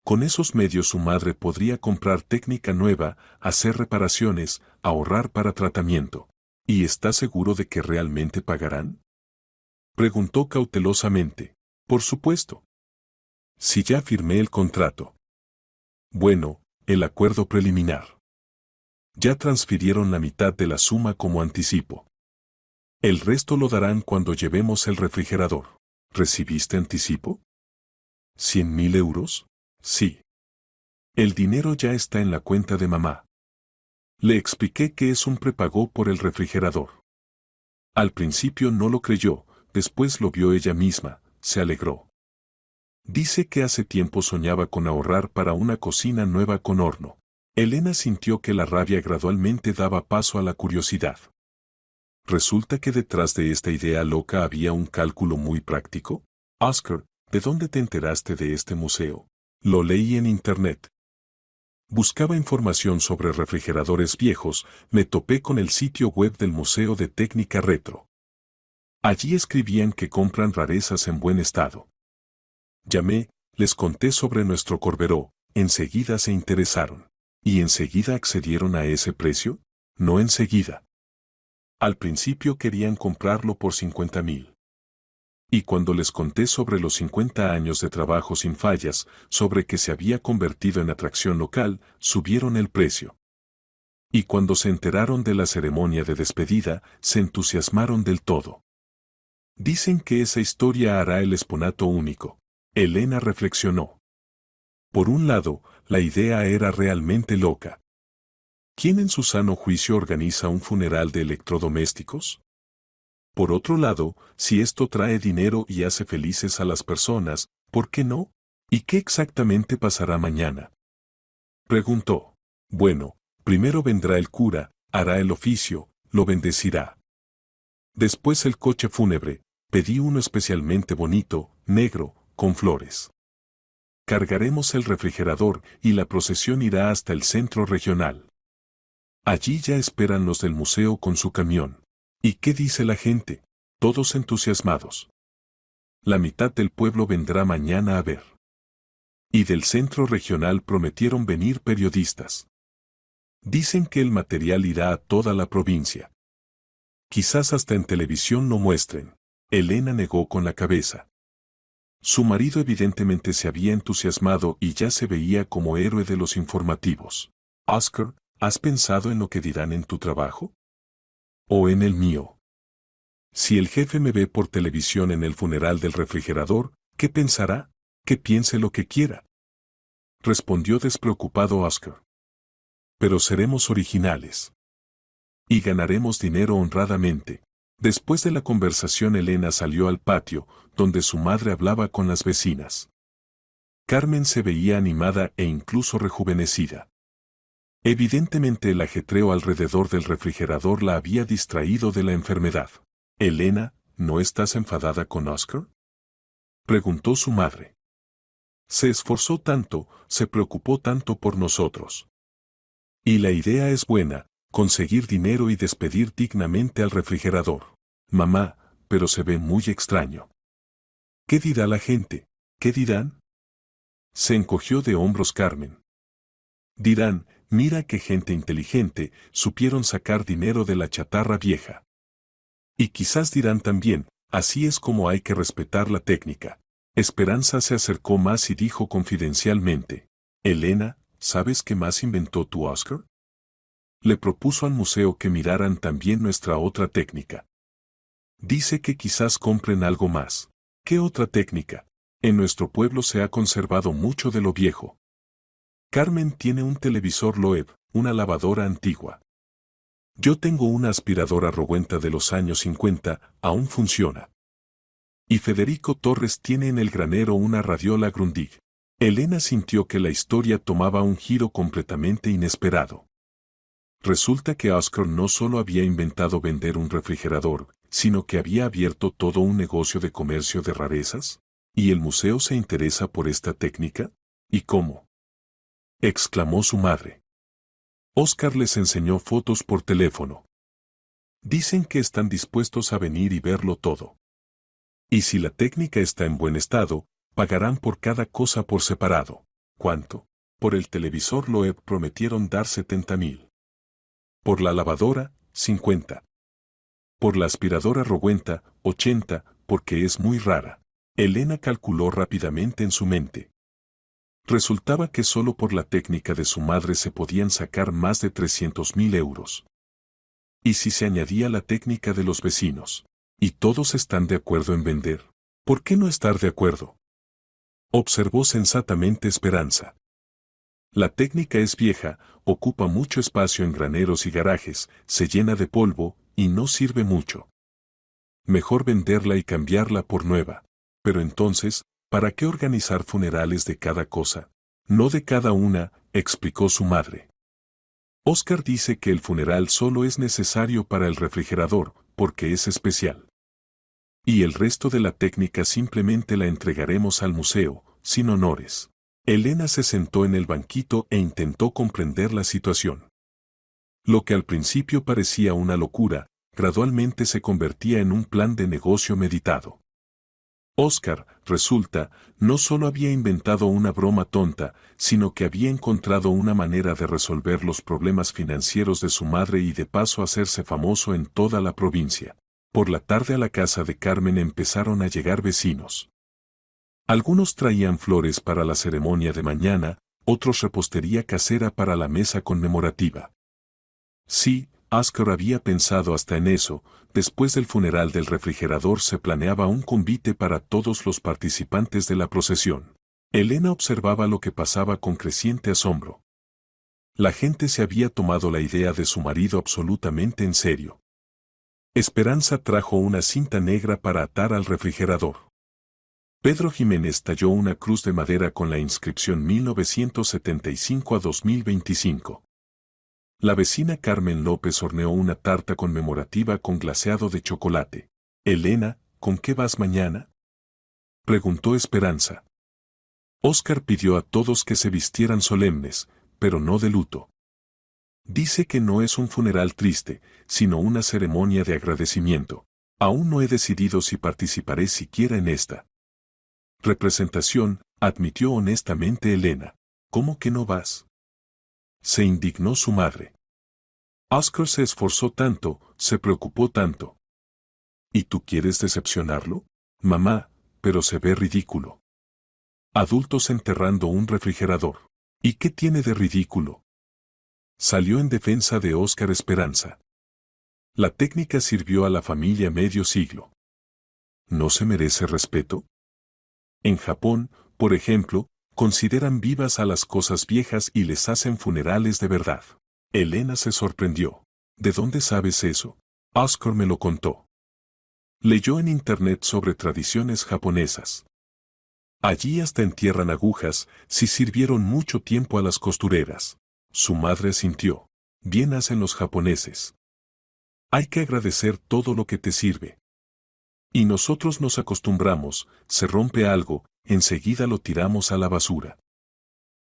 Con esos medios su madre podría comprar técnica nueva, hacer reparaciones, ahorrar para tratamiento. ¿Y está seguro de que realmente pagarán? Preguntó cautelosamente. Por supuesto. Si ya firmé el contrato. Bueno, el acuerdo preliminar. Ya transfirieron la mitad de la suma como anticipo. El resto lo darán cuando llevemos el refrigerador. ¿Recibiste anticipo? ¿100.000 euros? Sí. El dinero ya está en la cuenta de mamá. Le expliqué que es un prepago por el refrigerador. Al principio no lo creyó, después lo vio ella misma, se alegró. Dice que hace tiempo soñaba con ahorrar para una cocina nueva con horno. Elena sintió que la rabia gradualmente daba paso a la curiosidad. Resulta que detrás de esta idea loca había un cálculo muy práctico. Óscar, ¿de dónde te enteraste de este museo? Lo leí en internet. Buscaba información sobre refrigeradores viejos, me topé con el sitio web del Museo de Técnica Retro. Allí escribían que compran rarezas en buen estado. Llamé, les conté sobre nuestro Corberó, enseguida se interesaron. ¿Y enseguida accedieron a ese precio? No enseguida. Al principio querían comprarlo por 50.000. Y cuando les conté sobre los 50 años de trabajo sin fallas, sobre que se había convertido en atracción local, subieron el precio. Y cuando se enteraron de la ceremonia de despedida, se entusiasmaron del todo. Dicen que esa historia hará el exponato único. Elena reflexionó. Por un lado, la idea era realmente loca. ¿Quién en su sano juicio organiza un funeral de electrodomésticos? Por otro lado, si esto trae dinero y hace felices a las personas, ¿por qué no? ¿Y qué exactamente pasará mañana? Preguntó. Bueno, primero vendrá el cura, hará el oficio, lo bendecirá. Después el coche fúnebre, pedí uno especialmente bonito, negro, con flores. Cargaremos el refrigerador y la procesión irá hasta el centro regional. Allí ya esperan los del museo con su camión. ¿Y qué dice la gente? Todos entusiasmados. La mitad del pueblo vendrá mañana a ver. Y del centro regional prometieron venir periodistas. Dicen que el material irá a toda la provincia. Quizás hasta en televisión lo muestren. Elena negó con la cabeza. Su marido evidentemente se había entusiasmado y ya se veía como héroe de los informativos. Oscar, ¿has pensado en lo que dirán en tu trabajo? ¿O en el mío? Si el jefe me ve por televisión en el funeral del refrigerador, ¿qué pensará? Que piense lo que quiera. Respondió despreocupado Oscar. Pero seremos originales. Y ganaremos dinero honradamente. Después de la conversación, Elena salió al patio, donde su madre hablaba con las vecinas. Carmen se veía animada e incluso rejuvenecida. Evidentemente el ajetreo alrededor del refrigerador la había distraído de la enfermedad. Elena, ¿no estás enfadada con Oscar? Preguntó su madre. Se esforzó tanto, se preocupó tanto por nosotros. Y la idea es buena, conseguir dinero y despedir dignamente al refrigerador. Mamá, pero se ve muy extraño. ¿Qué dirá la gente? ¿Qué dirán? Se encogió de hombros Carmen. Dirán, mira qué gente inteligente, supieron sacar dinero de la chatarra vieja. Y quizás dirán también, así es como hay que respetar la técnica. Esperanza se acercó más y dijo confidencialmente, Elena, ¿sabes qué más inventó tu Oscar? Le propuso al museo que miraran también nuestra otra técnica. Dice que quizás compren algo más. ¿Qué otra técnica? En nuestro pueblo se ha conservado mucho de lo viejo. Carmen tiene un televisor Loeb, una lavadora antigua. Yo tengo una aspiradora Rowenta de los años 50, aún funciona. Y Federico Torres tiene en el granero una radiola Grundig. Elena sintió que la historia tomaba un giro completamente inesperado. Resulta que Oscar no solo había inventado vender un refrigerador, sino que había abierto todo un negocio de comercio de rarezas. ¿Y el museo se interesa por esta técnica? ¿Y cómo? Exclamó su madre. Oscar les enseñó fotos por teléfono. Dicen que están dispuestos a venir y verlo todo. Y si la técnica está en buen estado, pagarán por cada cosa por separado. ¿Cuánto? Por el televisor Loeb prometieron dar 70,000. Por la lavadora, 50. Por la aspiradora Rowenta, 80, porque es muy rara. Elena calculó rápidamente en su mente. Resultaba que solo por la técnica de su madre se podían sacar más de 300,000 euros. ¿Y si se añadía la técnica de los vecinos? ¿Y todos están de acuerdo en vender? ¿Por qué no estar de acuerdo? Observó sensatamente Esperanza. La técnica es vieja, ocupa mucho espacio en graneros y garajes, se llena de polvo, y no sirve mucho. Mejor venderla y cambiarla por nueva. Pero entonces, ¿para qué organizar funerales de cada cosa? No de cada una, explicó su madre. Oscar dice que el funeral solo es necesario para el refrigerador, porque es especial. Y el resto de la técnica simplemente la entregaremos al museo, sin honores. Elena se sentó en el banquito e intentó comprender la situación. Lo que al principio parecía una locura, gradualmente se convertía en un plan de negocio meditado. Oscar, resulta, no solo había inventado una broma tonta, sino que había encontrado una manera de resolver los problemas financieros de su madre y de paso hacerse famoso en toda la provincia. Por la tarde a la casa de Carmen empezaron a llegar vecinos. Algunos traían flores para la ceremonia de mañana, otros repostería casera para la mesa conmemorativa. Sí, Oscar había pensado hasta en eso. Después del funeral del refrigerador se planeaba un convite para todos los participantes de la procesión. Elena observaba lo que pasaba con creciente asombro. La gente se había tomado la idea de su marido absolutamente en serio. Esperanza trajo una cinta negra para atar al refrigerador. Pedro Jiménez talló una cruz de madera con la inscripción 1975 a 2025. La vecina Carmen López horneó una tarta conmemorativa con glaseado de chocolate. Elena, ¿con qué vas mañana? Preguntó Esperanza. Oscar pidió a todos que se vistieran solemnes, pero no de luto. Dice que no es un funeral triste, sino una ceremonia de agradecimiento. Aún no he decidido si participaré siquiera en esta representación, admitió honestamente Elena. ¿Cómo que no vas? Se indignó su madre. Oscar se esforzó tanto, se preocupó tanto. ¿Y tú quieres decepcionarlo? Mamá, pero se ve ridículo. Adultos enterrando un refrigerador. ¿Y qué tiene de ridículo? Salió en defensa de Oscar Esperanza. La técnica sirvió a la familia medio siglo. ¿No se merece respeto? En Japón, por ejemplo, consideran vivas a las cosas viejas y les hacen funerales de verdad. Elena se sorprendió. ¿De dónde sabes eso? Oscar me lo contó. Leyó en internet sobre tradiciones japonesas. Allí hasta entierran agujas, si sirvieron mucho tiempo a las costureras. Su madre asintió. Bien hacen los japoneses. Hay que agradecer todo lo que te sirve. Y nosotros nos acostumbramos, se rompe algo, enseguida lo tiramos a la basura.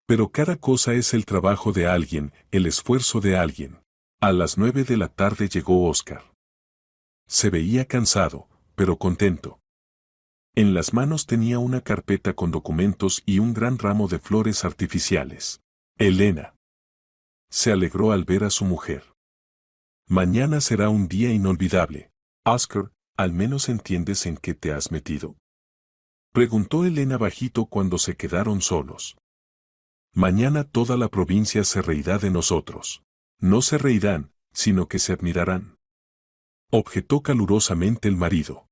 Pero cada cosa es el trabajo de alguien, el esfuerzo de alguien. A las 9 de la tarde llegó Oscar. Se veía cansado, pero contento. En las manos tenía una carpeta con documentos y un gran ramo de flores artificiales. Elena se alegró al ver a su mujer. Mañana será un día inolvidable. Oscar, ¿al menos entiendes en qué te has metido? Preguntó Elena bajito cuando se quedaron solos. Mañana toda la provincia se reirá de nosotros. No se reirán, sino que se admirarán. Objetó calurosamente el marido.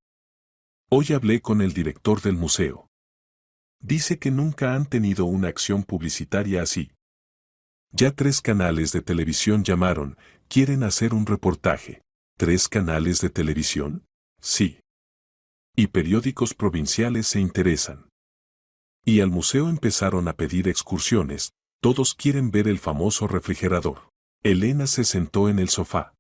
Hoy hablé con el director del museo. Dice que nunca han tenido una acción publicitaria así. Ya 3 canales de televisión llamaron, quieren hacer un reportaje. ¿3 canales de televisión? Sí. Y periódicos provinciales se interesan. Y al museo empezaron a pedir excursiones, todos quieren ver el famoso refrigerador. Elena se sentó en el sofá.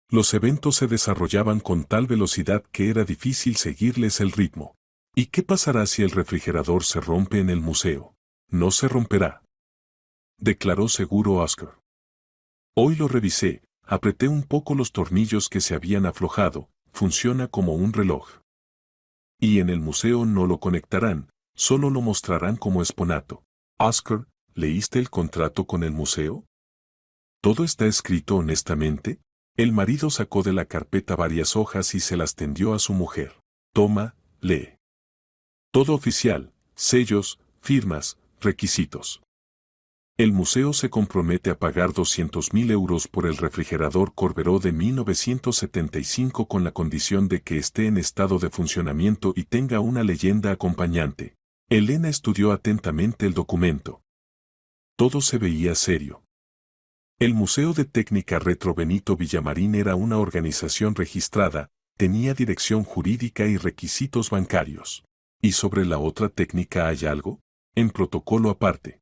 Los eventos se desarrollaban con tal velocidad que era difícil seguirles el ritmo. ¿Y qué pasará si el refrigerador se rompe en el museo? No se romperá, declaró seguro Oscar. Hoy lo revisé, apreté un poco los tornillos que se habían aflojado, funciona como un reloj. Y en el museo no lo conectarán, solo lo mostrarán como exponato. Oscar, ¿leíste el contrato con el museo? ¿Todo está escrito honestamente? El marido sacó de la carpeta varias hojas y se las tendió a su mujer. Toma, lee. Todo oficial, sellos, firmas, requisitos. El museo se compromete a pagar 200.000 euros por el refrigerador Corberó de 1975 con la condición de que esté en estado de funcionamiento y tenga una leyenda acompañante. Elena estudió atentamente el documento. Todo se veía serio. El Museo de Técnica Retro Benito Villamarín era una organización registrada, tenía dirección jurídica y requisitos bancarios. ¿Y sobre la otra técnica hay algo? En protocolo aparte.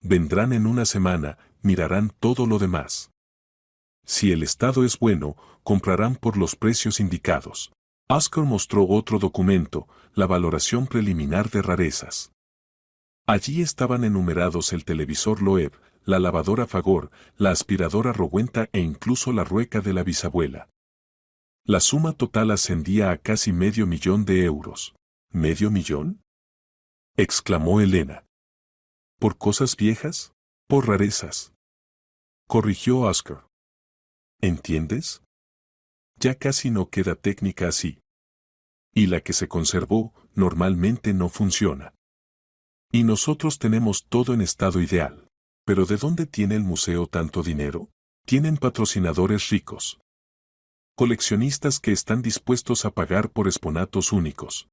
Vendrán en una semana, mirarán todo lo demás. Si el estado es bueno, comprarán por los precios indicados. Oscar mostró otro documento, la valoración preliminar de rarezas. Allí estaban enumerados el televisor Loeb, la lavadora Fagor, la aspiradora Rowenta e incluso la rueca de la bisabuela. La suma total ascendía a casi $500.000. ¿Medio millón? Exclamó Elena. ¿Por cosas viejas? Por rarezas. Corrigió Oscar. ¿Entiendes? Ya casi no queda técnica así. Y la que se conservó, normalmente no funciona. Y nosotros tenemos todo en estado ideal. ¿Pero de dónde tiene el museo tanto dinero? Tienen patrocinadores ricos. Coleccionistas que están dispuestos a pagar por exponatos únicos.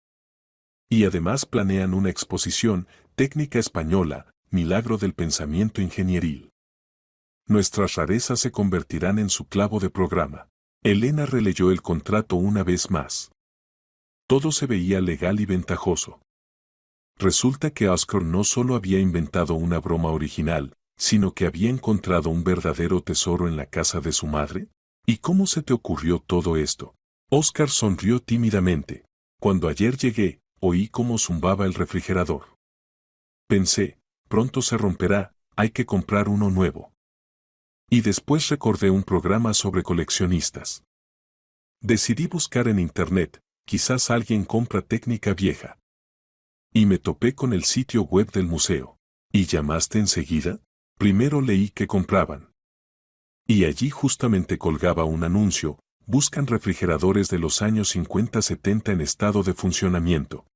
Y además planean una exposición, Técnica Española, Milagro del Pensamiento Ingenieril. Nuestras rarezas se convertirán en su clavo de programa. Elena releyó el contrato una vez más. Todo se veía legal y ventajoso. Resulta que Oscar no solo había inventado una broma original, sino que había encontrado un verdadero tesoro en la casa de su madre. ¿Y cómo se te ocurrió todo esto? Oscar sonrió tímidamente. Cuando ayer llegué, oí cómo zumbaba el refrigerador. Pensé, pronto se romperá, hay que comprar uno nuevo. Y después recordé un programa sobre coleccionistas. Decidí buscar en internet, quizás alguien compra técnica vieja. Y me topé con el sitio web del museo. ¿Y llamaste enseguida? Primero leí que compraban. Y allí justamente colgaba un anuncio: buscan refrigeradores de los años 50-70 en estado de funcionamiento.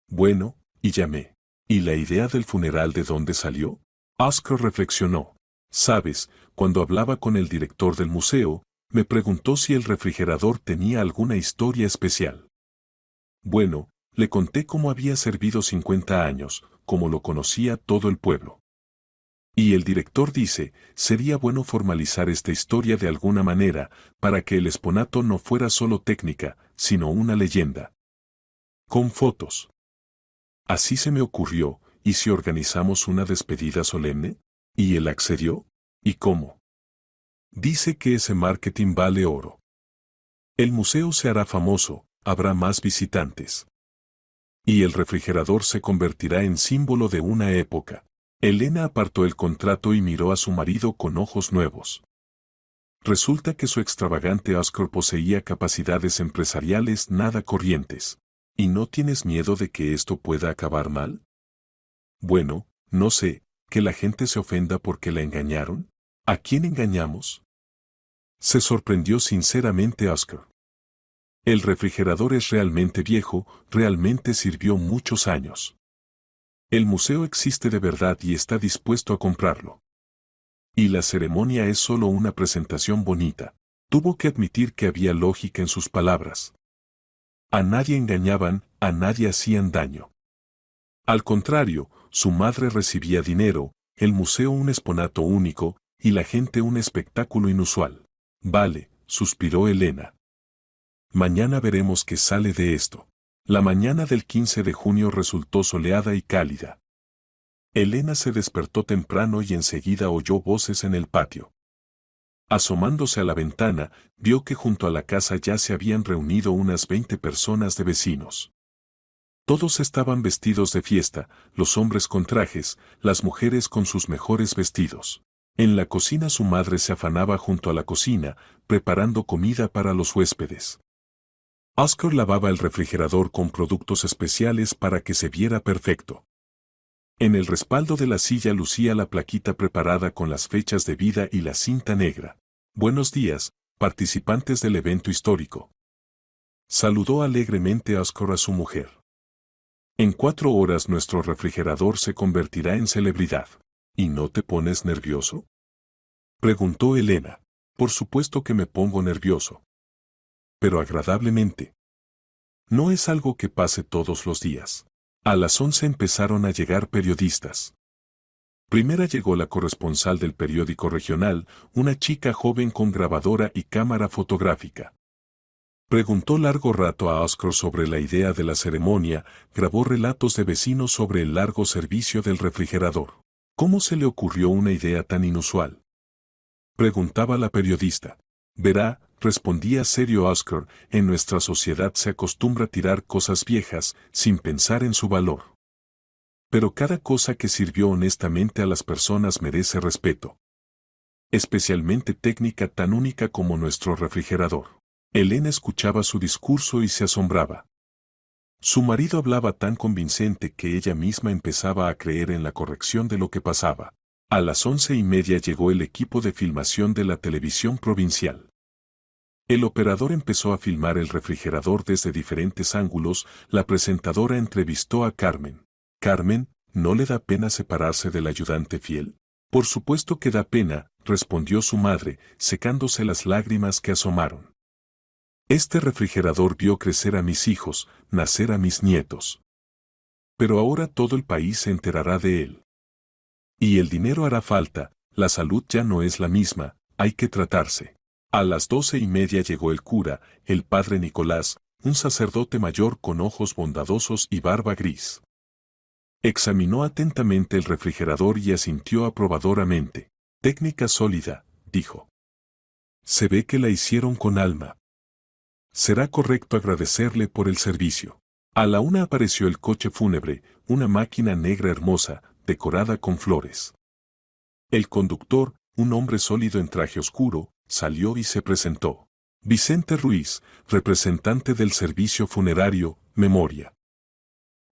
Bueno, y llamé. ¿Y la idea del funeral de dónde salió? Oscar reflexionó. Sabes, cuando hablaba con el director del museo, me preguntó si el refrigerador tenía alguna historia especial. Bueno, le conté cómo había servido 50 años, cómo lo conocía todo el pueblo. Y el director dice, sería bueno formalizar esta historia de alguna manera, para que el exponato no fuera solo técnica, sino una leyenda. Con fotos. Así se me ocurrió, ¿y si organizamos una despedida solemne? ¿Y él accedió? ¿Y cómo? Dice que ese marketing vale oro. El museo se hará famoso, habrá más visitantes. Y el refrigerador se convertirá en símbolo de una época. Elena apartó el contrato y miró a su marido con ojos nuevos. Resulta que su extravagante Oscar poseía capacidades empresariales nada corrientes. ¿Y no tienes miedo de que esto pueda acabar mal? Bueno, no sé, que la gente se ofenda porque la engañaron. ¿A quién engañamos? Se sorprendió sinceramente Oscar. El refrigerador es realmente viejo, realmente sirvió muchos años. El museo existe de verdad y está dispuesto a comprarlo. Y la ceremonia es solo una presentación bonita. Tuvo que admitir que había lógica en sus palabras. A nadie engañaban, a nadie hacían daño. Al contrario, su madre recibía dinero, el museo un exponato único, y la gente un espectáculo inusual. Vale, suspiró Elena. Mañana veremos qué sale de esto. La mañana del 15 de junio resultó soleada y cálida. Elena se despertó temprano y enseguida oyó voces en el patio. Asomándose a la ventana, vio que junto a la casa ya se habían reunido unas 20 personas de vecinos. Todos estaban vestidos de fiesta, los hombres con trajes, las mujeres con sus mejores vestidos. En la cocina su madre se afanaba junto a la cocina, preparando comida para los huéspedes. Oscar lavaba el refrigerador con productos especiales para que se viera perfecto. En el respaldo de la silla lucía la plaquita preparada con las fechas de vida y la cinta negra. Buenos días, participantes del evento histórico. Saludó alegremente Oscar a su mujer. En 4 horas nuestro refrigerador se convertirá en celebridad. ¿Y no te pones nervioso? Preguntó Elena. Por supuesto que me pongo nervioso. Pero agradablemente. No es algo que pase todos los días. A las 11 empezaron a llegar periodistas. Primera llegó la corresponsal del periódico regional, una chica joven con grabadora y cámara fotográfica. Preguntó largo rato a Oscar sobre la idea de la ceremonia, grabó relatos de vecinos sobre el largo servicio del refrigerador. ¿Cómo se le ocurrió una idea tan inusual? Preguntaba la periodista. Verá, respondía serio Oscar, en nuestra sociedad se acostumbra a tirar cosas viejas, sin pensar en su valor. Pero cada cosa que sirvió honestamente a las personas merece respeto. Especialmente técnica tan única como nuestro refrigerador. Elena escuchaba su discurso y se asombraba. Su marido hablaba tan convincente que ella misma empezaba a creer en la corrección de lo que pasaba. A las 11:30 llegó el equipo de filmación de la televisión provincial. El operador empezó a filmar el refrigerador desde diferentes ángulos, la presentadora entrevistó a Carmen. Carmen, ¿no le da pena separarse del ayudante fiel? Por supuesto que da pena, respondió su madre, secándose las lágrimas que asomaron. Este refrigerador vio crecer a mis hijos, nacer a mis nietos. Pero ahora todo el país se enterará de él. Y el dinero hará falta, la salud ya no es la misma, hay que tratarse. A las 12:30 llegó el cura, el padre Nicolás, un sacerdote mayor con ojos bondadosos y barba gris. Examinó atentamente el refrigerador y asintió aprobadoramente. Técnica sólida, dijo. Se ve que la hicieron con alma. Será correcto agradecerle por el servicio. A la 1 apareció el coche fúnebre, una máquina negra hermosa, decorada con flores. El conductor, un hombre sólido en traje oscuro, salió y se presentó. Vicente Ruiz, representante del servicio funerario, Memoria.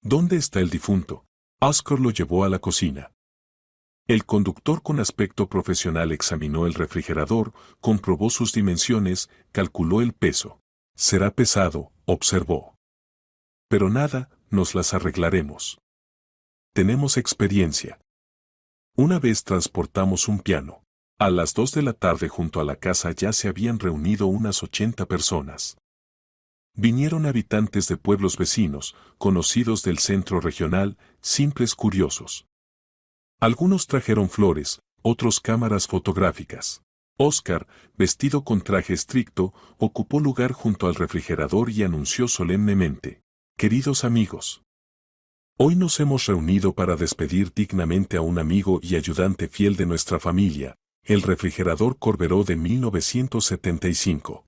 ¿Dónde está el difunto? Oscar lo llevó a la cocina. El conductor con aspecto profesional examinó el refrigerador, comprobó sus dimensiones, calculó el peso. Será pesado, observó. Pero nada, nos las arreglaremos. Tenemos experiencia. Una vez transportamos un piano. A las 2 de la tarde junto a la casa ya se habían reunido unas 80 personas. Vinieron habitantes de pueblos vecinos, conocidos del centro regional, simples curiosos. Algunos trajeron flores, otros cámaras fotográficas. Oscar, vestido con traje estricto, ocupó lugar junto al refrigerador y anunció solemnemente: «Queridos amigos, hoy nos hemos reunido para despedir dignamente a un amigo y ayudante fiel de nuestra familia, el refrigerador Corberó de 1975.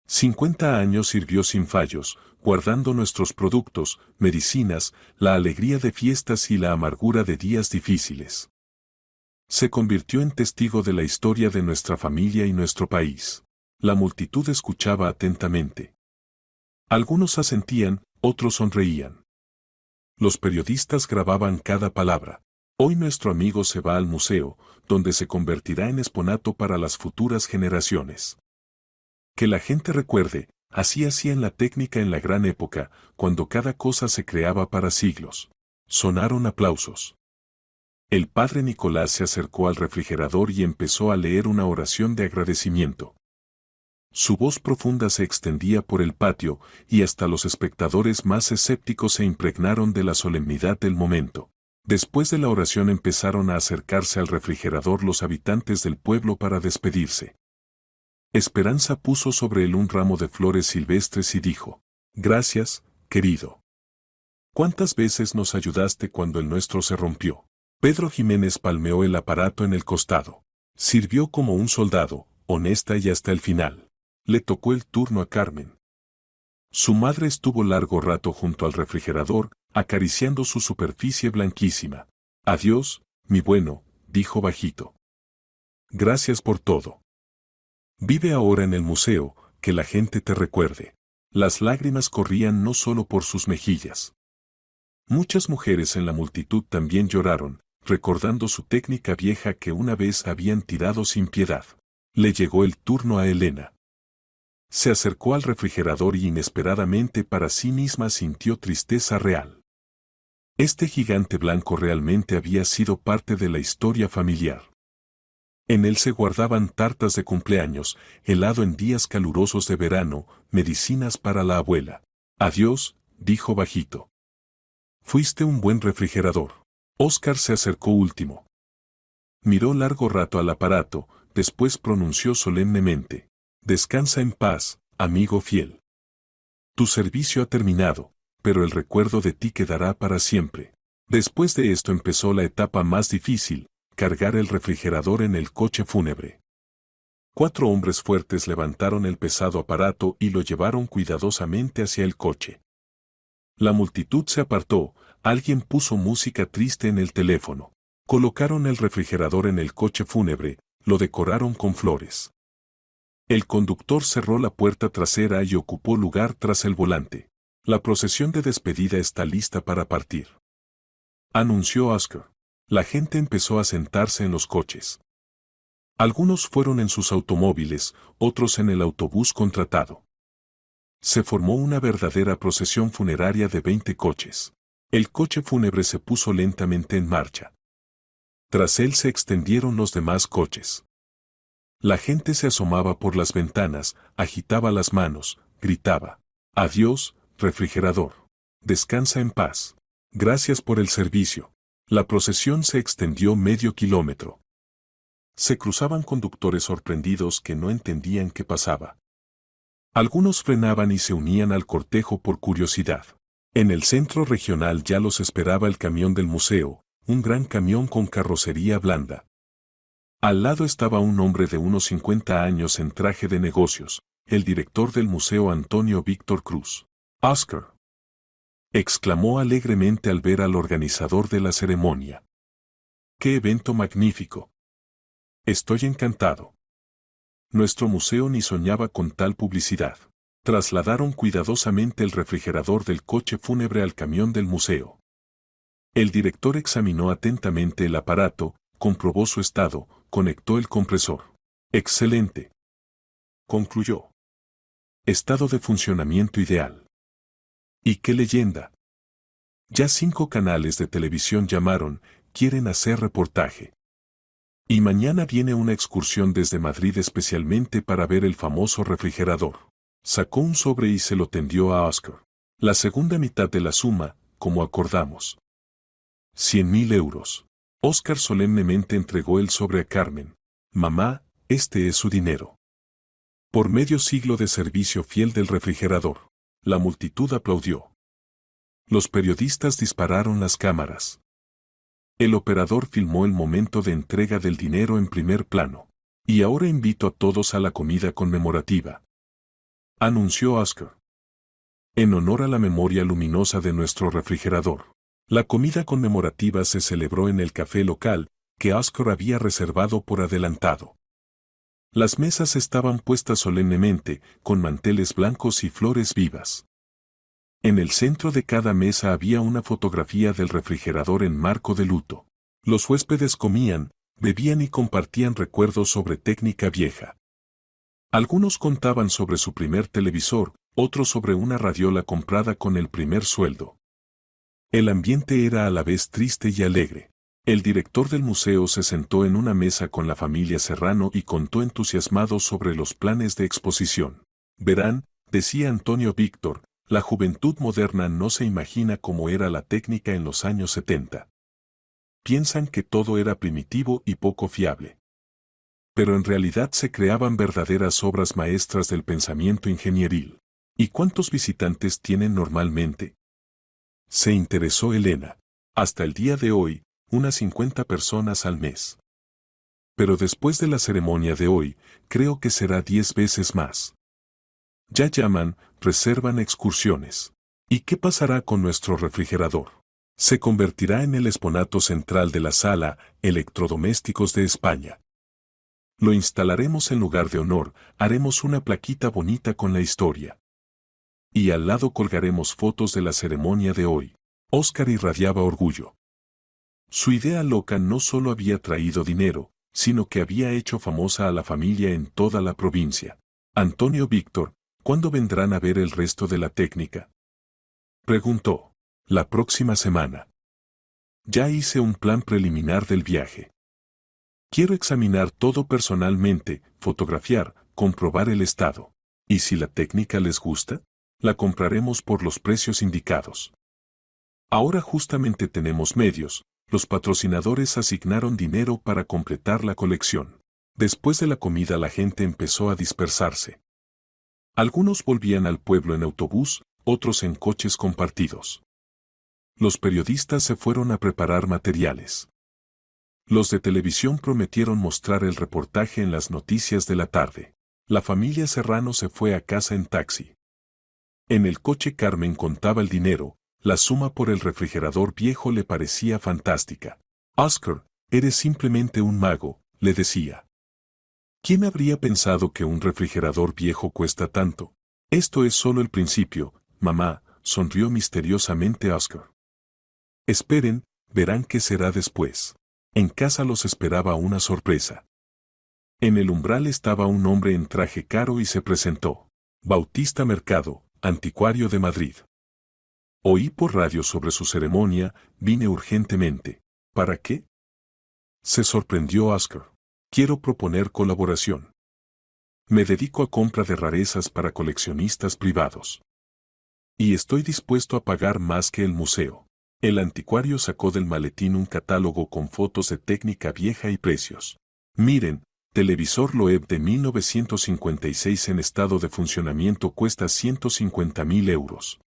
50 años sirvió sin fallos, guardando nuestros productos, medicinas, la alegría de fiestas y la amargura de días difíciles. Se convirtió en testigo de la historia de nuestra familia y nuestro país. La multitud escuchaba atentamente. Algunos asentían, otros sonreían. Los periodistas grababan cada palabra. Hoy nuestro amigo se va al museo, donde se convertirá en exponato para las futuras generaciones. Que la gente recuerde, así hacían la técnica en la gran época, cuando cada cosa se creaba para siglos. Sonaron aplausos. El padre Nicolás se acercó al refrigerador y empezó a leer una oración de agradecimiento. Su voz profunda se extendía por el patio, y hasta los espectadores más escépticos se impregnaron de la solemnidad del momento. Después de la oración empezaron a acercarse al refrigerador los habitantes del pueblo para despedirse. Esperanza puso sobre él un ramo de flores silvestres y dijo: «Gracias, querido. ¿Cuántas veces nos ayudaste cuando el nuestro se rompió?» Pedro Jiménez palmeó el aparato en el costado. Sirvió como un soldado, honesta y hasta el final. Le tocó el turno a Carmen. Su madre estuvo largo rato junto al refrigerador, acariciando su superficie blanquísima. «Adiós, mi bueno», dijo bajito. «Gracias por todo. Vive ahora en el museo, que la gente te recuerde». Las lágrimas corrían no solo por sus mejillas. Muchas mujeres en la multitud también lloraron, recordando su técnica vieja que una vez habían tirado sin piedad. Le llegó el turno a Elena. Se acercó al refrigerador y inesperadamente para sí misma sintió tristeza real. Este gigante blanco realmente había sido parte de la historia familiar. En él se guardaban tartas de cumpleaños, helado en días calurosos de verano, medicinas para la abuela. «Adiós», dijo bajito. «Fuiste un buen refrigerador». Oscar se acercó último. Miró largo rato al aparato, después pronunció solemnemente: «Descansa en paz, amigo fiel. Tu servicio ha terminado, pero el recuerdo de ti quedará para siempre». Después de esto empezó la etapa más difícil: cargar el refrigerador en el coche fúnebre. 4 hombres fuertes levantaron el pesado aparato y lo llevaron cuidadosamente hacia el coche. La multitud se apartó, alguien puso música triste en el teléfono. Colocaron el refrigerador en el coche fúnebre, lo decoraron con flores. El conductor cerró la puerta trasera y ocupó lugar tras el volante. «La procesión de despedida está lista para partir», anunció Oscar. La gente empezó a sentarse en los coches. Algunos fueron en sus automóviles, otros en el autobús contratado. Se formó una verdadera procesión funeraria de 20 coches. El coche fúnebre se puso lentamente en marcha. Tras él se extendieron los demás coches. La gente se asomaba por las ventanas, agitaba las manos, gritaba: «Adiós, refrigerador. Descansa en paz. Gracias por el servicio». La procesión se extendió medio kilómetro. Se cruzaban conductores sorprendidos que no entendían qué pasaba. Algunos frenaban y se unían al cortejo por curiosidad. En el centro regional ya los esperaba el camión del museo, un gran camión con carrocería blanda. Al lado estaba un hombre de unos 50 años en traje de negocios, el director del museo Antonio Víctor Cruz. «Oscar», exclamó alegremente al ver al organizador de la ceremonia. «¡Qué evento magnífico! Estoy encantado. Nuestro museo ni soñaba con tal publicidad. Trasladaron cuidadosamente el refrigerador del coche fúnebre al camión del museo. El director examinó atentamente el aparato, comprobó su estado, conectó el compresor. Excelente. Concluyó. Estado de funcionamiento ideal. ¿Y qué leyenda? Ya 5 canales de televisión llamaron, quieren hacer reportaje. Y mañana viene una excursión desde Madrid especialmente para ver el famoso refrigerador. Sacó un sobre y se lo tendió a Oscar. La segunda mitad de la suma, como acordamos. 100.000 euros. Oscar solemnemente entregó el sobre a Carmen. Mamá, este es su dinero. Por medio siglo de servicio fiel del refrigerador. La multitud aplaudió. Los periodistas dispararon las cámaras. El operador filmó el momento de entrega del dinero en primer plano. Y ahora invito a todos a la comida conmemorativa. Anunció Oscar. En honor a la memoria luminosa de nuestro refrigerador. La comida conmemorativa se celebró en el café local, que Oscar había reservado por adelantado. Las mesas estaban puestas solemnemente, con manteles blancos y flores vivas. En el centro de cada mesa había una fotografía del refrigerador en marco de luto. Los huéspedes comían, bebían y compartían recuerdos sobre técnica vieja. Algunos contaban sobre su primer televisor, otros sobre una radiola comprada con el primer sueldo. El ambiente era a la vez triste y alegre. El director del museo se sentó en una mesa con la familia Serrano y contó entusiasmado sobre los planes de exposición. Verán, decía Antonio Víctor, la juventud moderna no se imagina cómo era la técnica en los años 70. Piensan que todo era primitivo y poco fiable. Pero en realidad se creaban verdaderas obras maestras del pensamiento ingenieril. ¿Y cuántos visitantes tienen normalmente? Se interesó Elena. Hasta el día de hoy, unas 50 personas al mes. Pero después de la ceremonia de hoy, creo que será 10 veces más. Ya llaman, reservan excursiones. ¿Y qué pasará con nuestro refrigerador? Se convertirá en el exponato central de la sala Electrodomésticos de España. Lo instalaremos en lugar de honor, haremos una plaquita bonita con la historia. Y al lado colgaremos fotos de la ceremonia de hoy. Oscar irradiaba orgullo. Su idea loca no solo había traído dinero, sino que había hecho famosa a la familia en toda la provincia. Antonio Víctor, ¿cuándo vendrán a ver el resto de la técnica? Preguntó. La próxima semana. Ya hice un plan preliminar del viaje. Quiero examinar todo personalmente, fotografiar, comprobar el estado. ¿Y si la técnica les gusta? La compraremos por los precios indicados. Ahora justamente tenemos medios, los patrocinadores asignaron dinero para completar la colección. Después de la comida la gente empezó a dispersarse. Algunos volvían al pueblo en autobús, otros en coches compartidos. Los periodistas se fueron a preparar materiales. Los de televisión prometieron mostrar el reportaje en las noticias de la tarde. La familia Serrano se fue a casa en taxi. En el coche Carmen contaba el dinero, la suma por el refrigerador viejo le parecía fantástica. Oscar, eres simplemente un mago, le decía. ¿Quién habría pensado que un refrigerador viejo cuesta tanto? Esto es solo el principio, mamá, sonrió misteriosamente Oscar. Esperen, verán qué será después. En casa los esperaba una sorpresa. En el umbral estaba un hombre en traje caro y se presentó. Bautista Mercado, anticuario de Madrid. Oí por radio sobre su ceremonia, vine urgentemente. ¿Para qué? Se sorprendió Oscar. Quiero proponer colaboración. Me dedico a compra de rarezas para coleccionistas privados. Y estoy dispuesto a pagar más que el museo. El anticuario sacó del maletín un catálogo con fotos de técnica vieja y precios. Miren, televisor Loeb de 1956 en estado de funcionamiento cuesta 150.000 euros.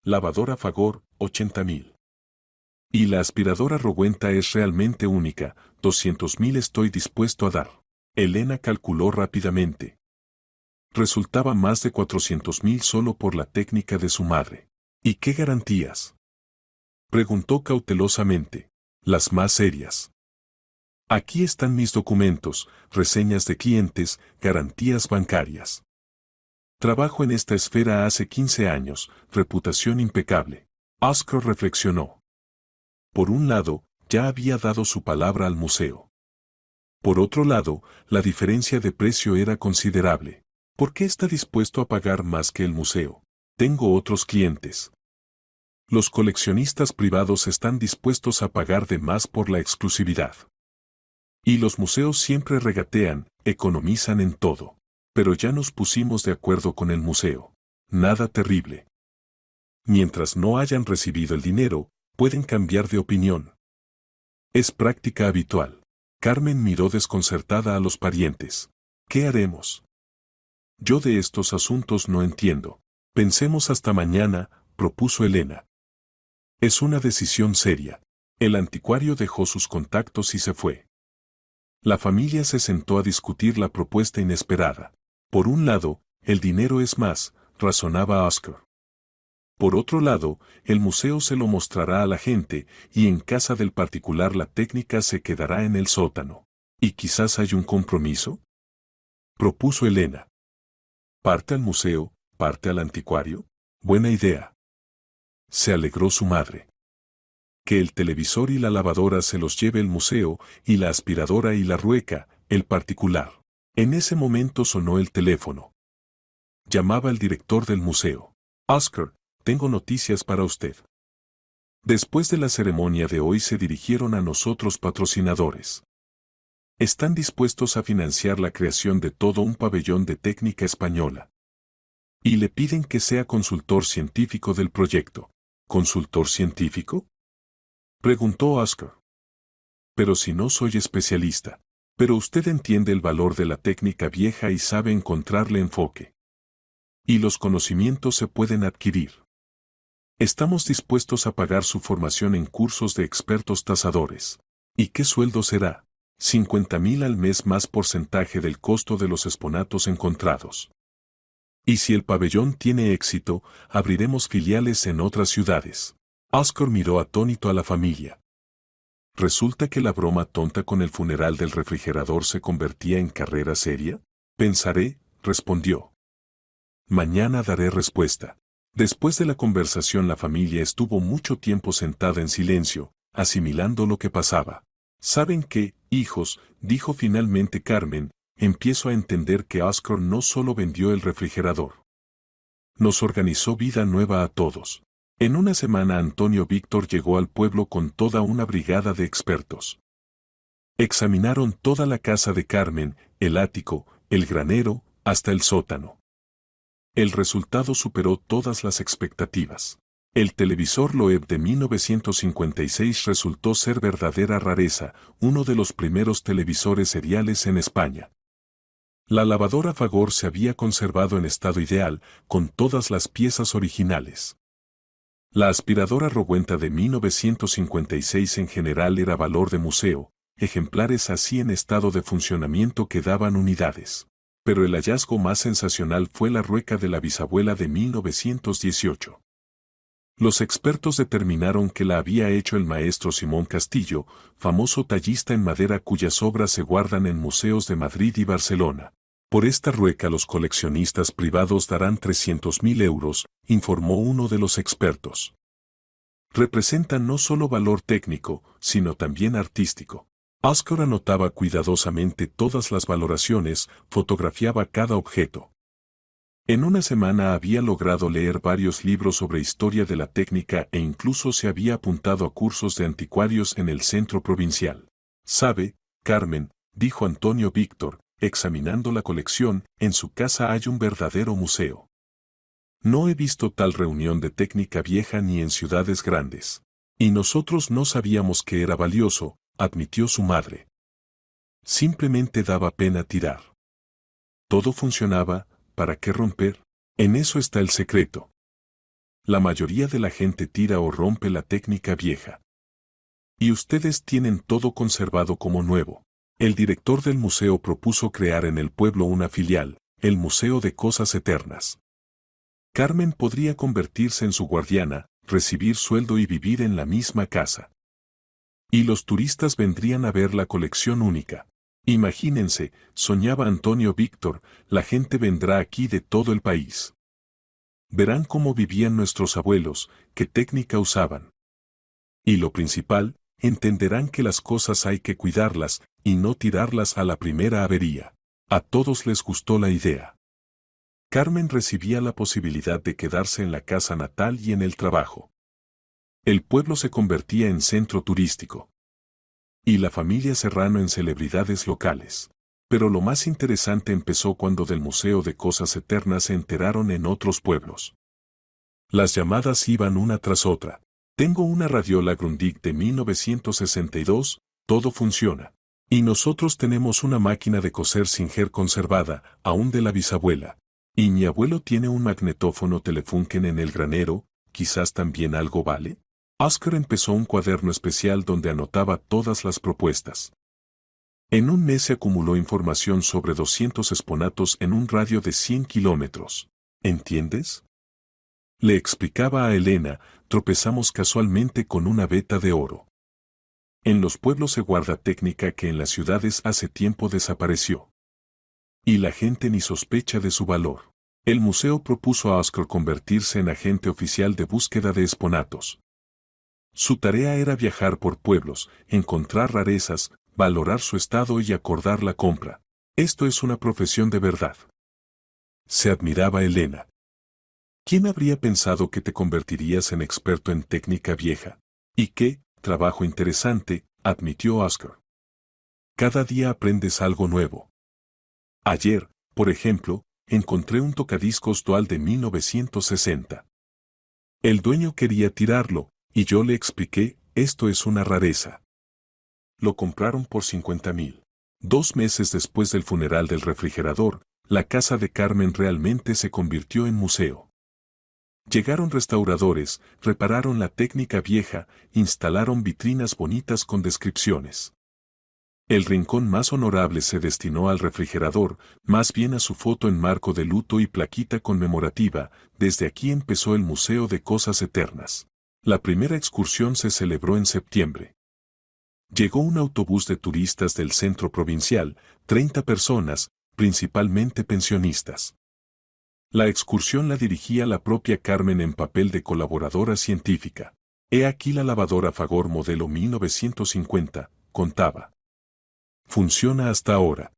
Lavadora Fagor, 80.000. Y la aspiradora Rowenta es realmente única, 200.000 estoy dispuesto a dar. Elena calculó rápidamente. Resultaba más de 400.000 solo por la técnica de su madre. ¿Y qué garantías? Preguntó cautelosamente. Las más serias. Aquí están mis documentos, reseñas de clientes, garantías bancarias. Trabajo en esta esfera hace 15 años, reputación impecable. Oscar reflexionó. Por un lado, ya había dado su palabra al museo. Por otro lado, la diferencia de precio era considerable. ¿Por qué está dispuesto a pagar más que el museo? Tengo otros clientes. Los coleccionistas privados están dispuestos a pagar de más por la exclusividad. Y los museos siempre regatean, economizan en todo. Pero ya nos pusimos de acuerdo con el museo. Nada terrible. Mientras no hayan recibido el dinero, pueden cambiar de opinión. Es práctica habitual. Carmen miró desconcertada a los parientes. ¿Qué haremos? Yo de estos asuntos no entiendo. Pensemos hasta mañana, propuso Elena. Es una decisión seria. El anticuario dejó sus contactos y se fue. La familia se sentó a discutir la propuesta inesperada. Por un lado, el dinero es más, razonaba Oscar. Por otro lado, el museo se lo mostrará a la gente, y en casa del particular la técnica se quedará en el sótano. ¿Y quizás hay un compromiso? Propuso Elena. ¿Parte al museo, parte al anticuario? Buena idea. Se alegró su madre. Que el televisor y la lavadora se los lleve el museo, y la aspiradora y la rueca, el particular. En ese momento sonó el teléfono. Llamaba el director del museo. Oscar, tengo noticias para usted. Después de la ceremonia de hoy se dirigieron a nosotros patrocinadores. Están dispuestos a financiar la creación de todo un pabellón de técnica española. Y le piden que sea consultor científico del proyecto. ¿Consultor científico? Preguntó Oscar. Pero si no soy especialista. Pero usted entiende el valor de la técnica vieja y sabe encontrarle enfoque. Y los conocimientos se pueden adquirir. Estamos dispuestos a pagar su formación en cursos de expertos tasadores. ¿Y qué sueldo será? 50.000 al mes más porcentaje del costo de los exponatos encontrados. Y si el pabellón tiene éxito, abriremos filiales en otras ciudades. Oscar miró atónito a la familia. ¿Resulta que la broma tonta con el funeral del refrigerador se convertía en carrera seria? Pensaré, respondió. Mañana daré respuesta. Después de la conversación la familia estuvo mucho tiempo sentada en silencio, asimilando lo que pasaba. ¿Saben qué, hijos?, dijo finalmente Carmen, empiezo a entender que Oscar no solo vendió el refrigerador. Nos organizó vida nueva a todos. En una semana Antonio Víctor llegó al pueblo con toda una brigada de expertos. Examinaron toda la casa de Carmen, el ático, el granero, hasta el sótano. El resultado superó todas las expectativas. El televisor Loeb de 1956 resultó ser verdadera rareza, uno de los primeros televisores seriales en España. La lavadora Fagor se había conservado en estado ideal, con todas las piezas originales. La aspiradora Rowenta de 1956 en general era valor de museo, ejemplares así en estado de funcionamiento que daban unidades. Pero el hallazgo más sensacional fue la rueca de la bisabuela de 1918. Los expertos determinaron que la había hecho el maestro Simón Castillo, famoso tallista en madera cuyas obras se guardan en museos de Madrid y Barcelona. Por esta rueca los coleccionistas privados darán 300.000 euros, informó uno de los expertos. Representa no solo valor técnico, sino también artístico. Oscar anotaba cuidadosamente todas las valoraciones, fotografiaba cada objeto. En una semana había logrado leer varios libros sobre historia de la técnica e incluso se había apuntado a cursos de anticuarios en el centro provincial. ¿Sabe, Carmen?, dijo Antonio Víctor, examinando la colección, en su casa hay un verdadero museo. No he visto tal reunión de técnica vieja ni en ciudades grandes. Y nosotros no sabíamos que era valioso, admitió su madre. Simplemente daba pena tirar. Todo funcionaba, ¿para qué romper? En eso está el secreto. La mayoría de la gente tira o rompe la técnica vieja. Y ustedes tienen todo conservado como nuevo. El director del museo propuso crear en el pueblo una filial, el Museo de Cosas Eternas. Carmen podría convertirse en su guardiana, recibir sueldo y vivir en la misma casa. Y los turistas vendrían a ver la colección única. Imagínense, soñaba Antonio Víctor, la gente vendrá aquí de todo el país. Verán cómo vivían nuestros abuelos, qué técnica usaban. Y lo principal, entenderán que las cosas hay que cuidarlas y no tirarlas a la primera avería. A todos les gustó la idea. Carmen recibía la posibilidad de quedarse en la casa natal y en el trabajo. El pueblo se convertía en centro turístico. Y la familia Serrano en celebridades locales. Pero lo más interesante empezó cuando del Museo de Cosas Eternas se enteraron en otros pueblos. Las llamadas iban una tras otra. Tengo una radiola Grundig de 1962, todo funciona. Y nosotros tenemos una máquina de coser Singer conservada, aún de la bisabuela. Y mi abuelo tiene un magnetófono Telefunken en el granero, quizás también algo vale. Oscar empezó un cuaderno especial donde anotaba todas las propuestas. En un mes se acumuló información sobre 200 exponatos en un radio de 100 kilómetros. ¿Entiendes? Le explicaba a Elena, tropezamos casualmente con una veta de oro. En los pueblos se guarda técnica que en las ciudades hace tiempo desapareció. Y la gente ni sospecha de su valor. El museo propuso a Oscar convertirse en agente oficial de búsqueda de exponatos. Su tarea era viajar por pueblos, encontrar rarezas, valorar su estado y acordar la compra. Esto es una profesión de verdad. Se admiraba Elena. ¿Quién habría pensado que te convertirías en experto en técnica vieja? ¿Y qué trabajo interesante?, admitió Oscar. Cada día aprendes algo nuevo. Ayer, por ejemplo, encontré un tocadiscos dual de 1960. El dueño quería tirarlo, y yo le expliqué, esto es una rareza. Lo compraron por 50,000. 2 meses después del funeral del refrigerador, la casa de Carmen realmente se convirtió en museo. Llegaron restauradores, repararon la técnica vieja, instalaron vitrinas bonitas con descripciones. El rincón más honorable se destinó al refrigerador, más bien a su foto en marco de luto y plaquita conmemorativa. Desde aquí empezó el Museo de Cosas Eternas. La primera excursión se celebró en septiembre. Llegó un autobús de turistas del centro provincial, 30 personas, principalmente pensionistas. La excursión la dirigía la propia Carmen en papel de colaboradora científica. He aquí la lavadora Fagor modelo 1950, contaba. Funciona hasta ahora.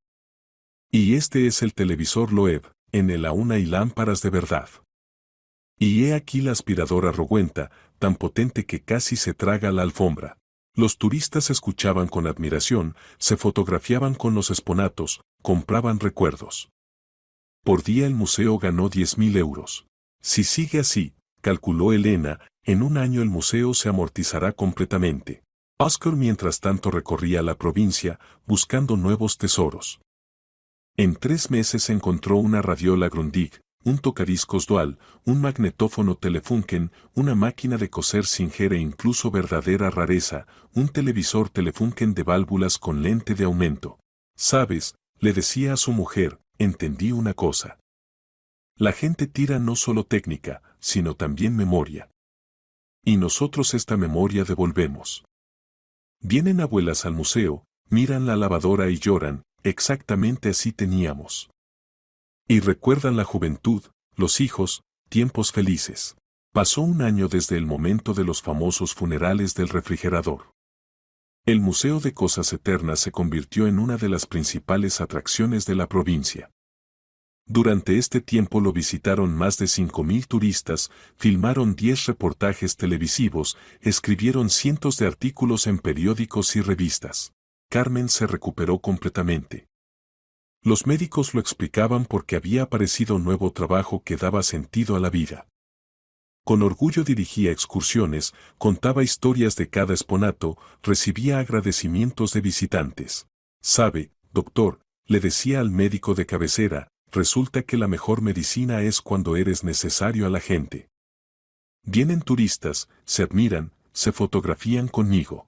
Y este es el televisor Loeb, en el aún hay lámparas de verdad. Y he aquí la aspiradora Rowenta, tan potente que casi se traga la alfombra. Los turistas escuchaban con admiración, se fotografiaban con los exponatos, compraban recuerdos. Por día el museo ganó 10,000 euros. Si sigue así, calculó Elena, en un año el museo se amortizará completamente. Oscar mientras tanto recorría la provincia, buscando nuevos tesoros. En 3 meses encontró una radiola Grundig, un tocadiscos dual, un magnetófono Telefunken, una máquina de coser Singer e incluso verdadera rareza, un televisor Telefunken de válvulas con lente de aumento. ¿Sabes?, le decía a su mujer, entendí una cosa. La gente tira no solo técnica, sino también memoria. Y nosotros esta memoria devolvemos. Vienen abuelas al museo, miran la lavadora y lloran, exactamente así teníamos. Y recuerdan la juventud, los hijos, tiempos felices. Pasó un año desde el momento de los famosos funerales del refrigerador. El Museo de Cosas Eternas se convirtió en una de las principales atracciones de la provincia. Durante este tiempo lo visitaron más de 5,000 turistas, filmaron 10 reportajes televisivos, escribieron cientos de artículos en periódicos y revistas. Carmen se recuperó completamente. Los médicos lo explicaban porque había aparecido nuevo trabajo que daba sentido a la vida. Con orgullo dirigía excursiones, contaba historias de cada exponato, recibía agradecimientos de visitantes. «Sabe, doctor», le decía al médico de cabecera, «resulta que la mejor medicina es cuando eres necesario a la gente. Vienen turistas, se admiran, se fotografían conmigo.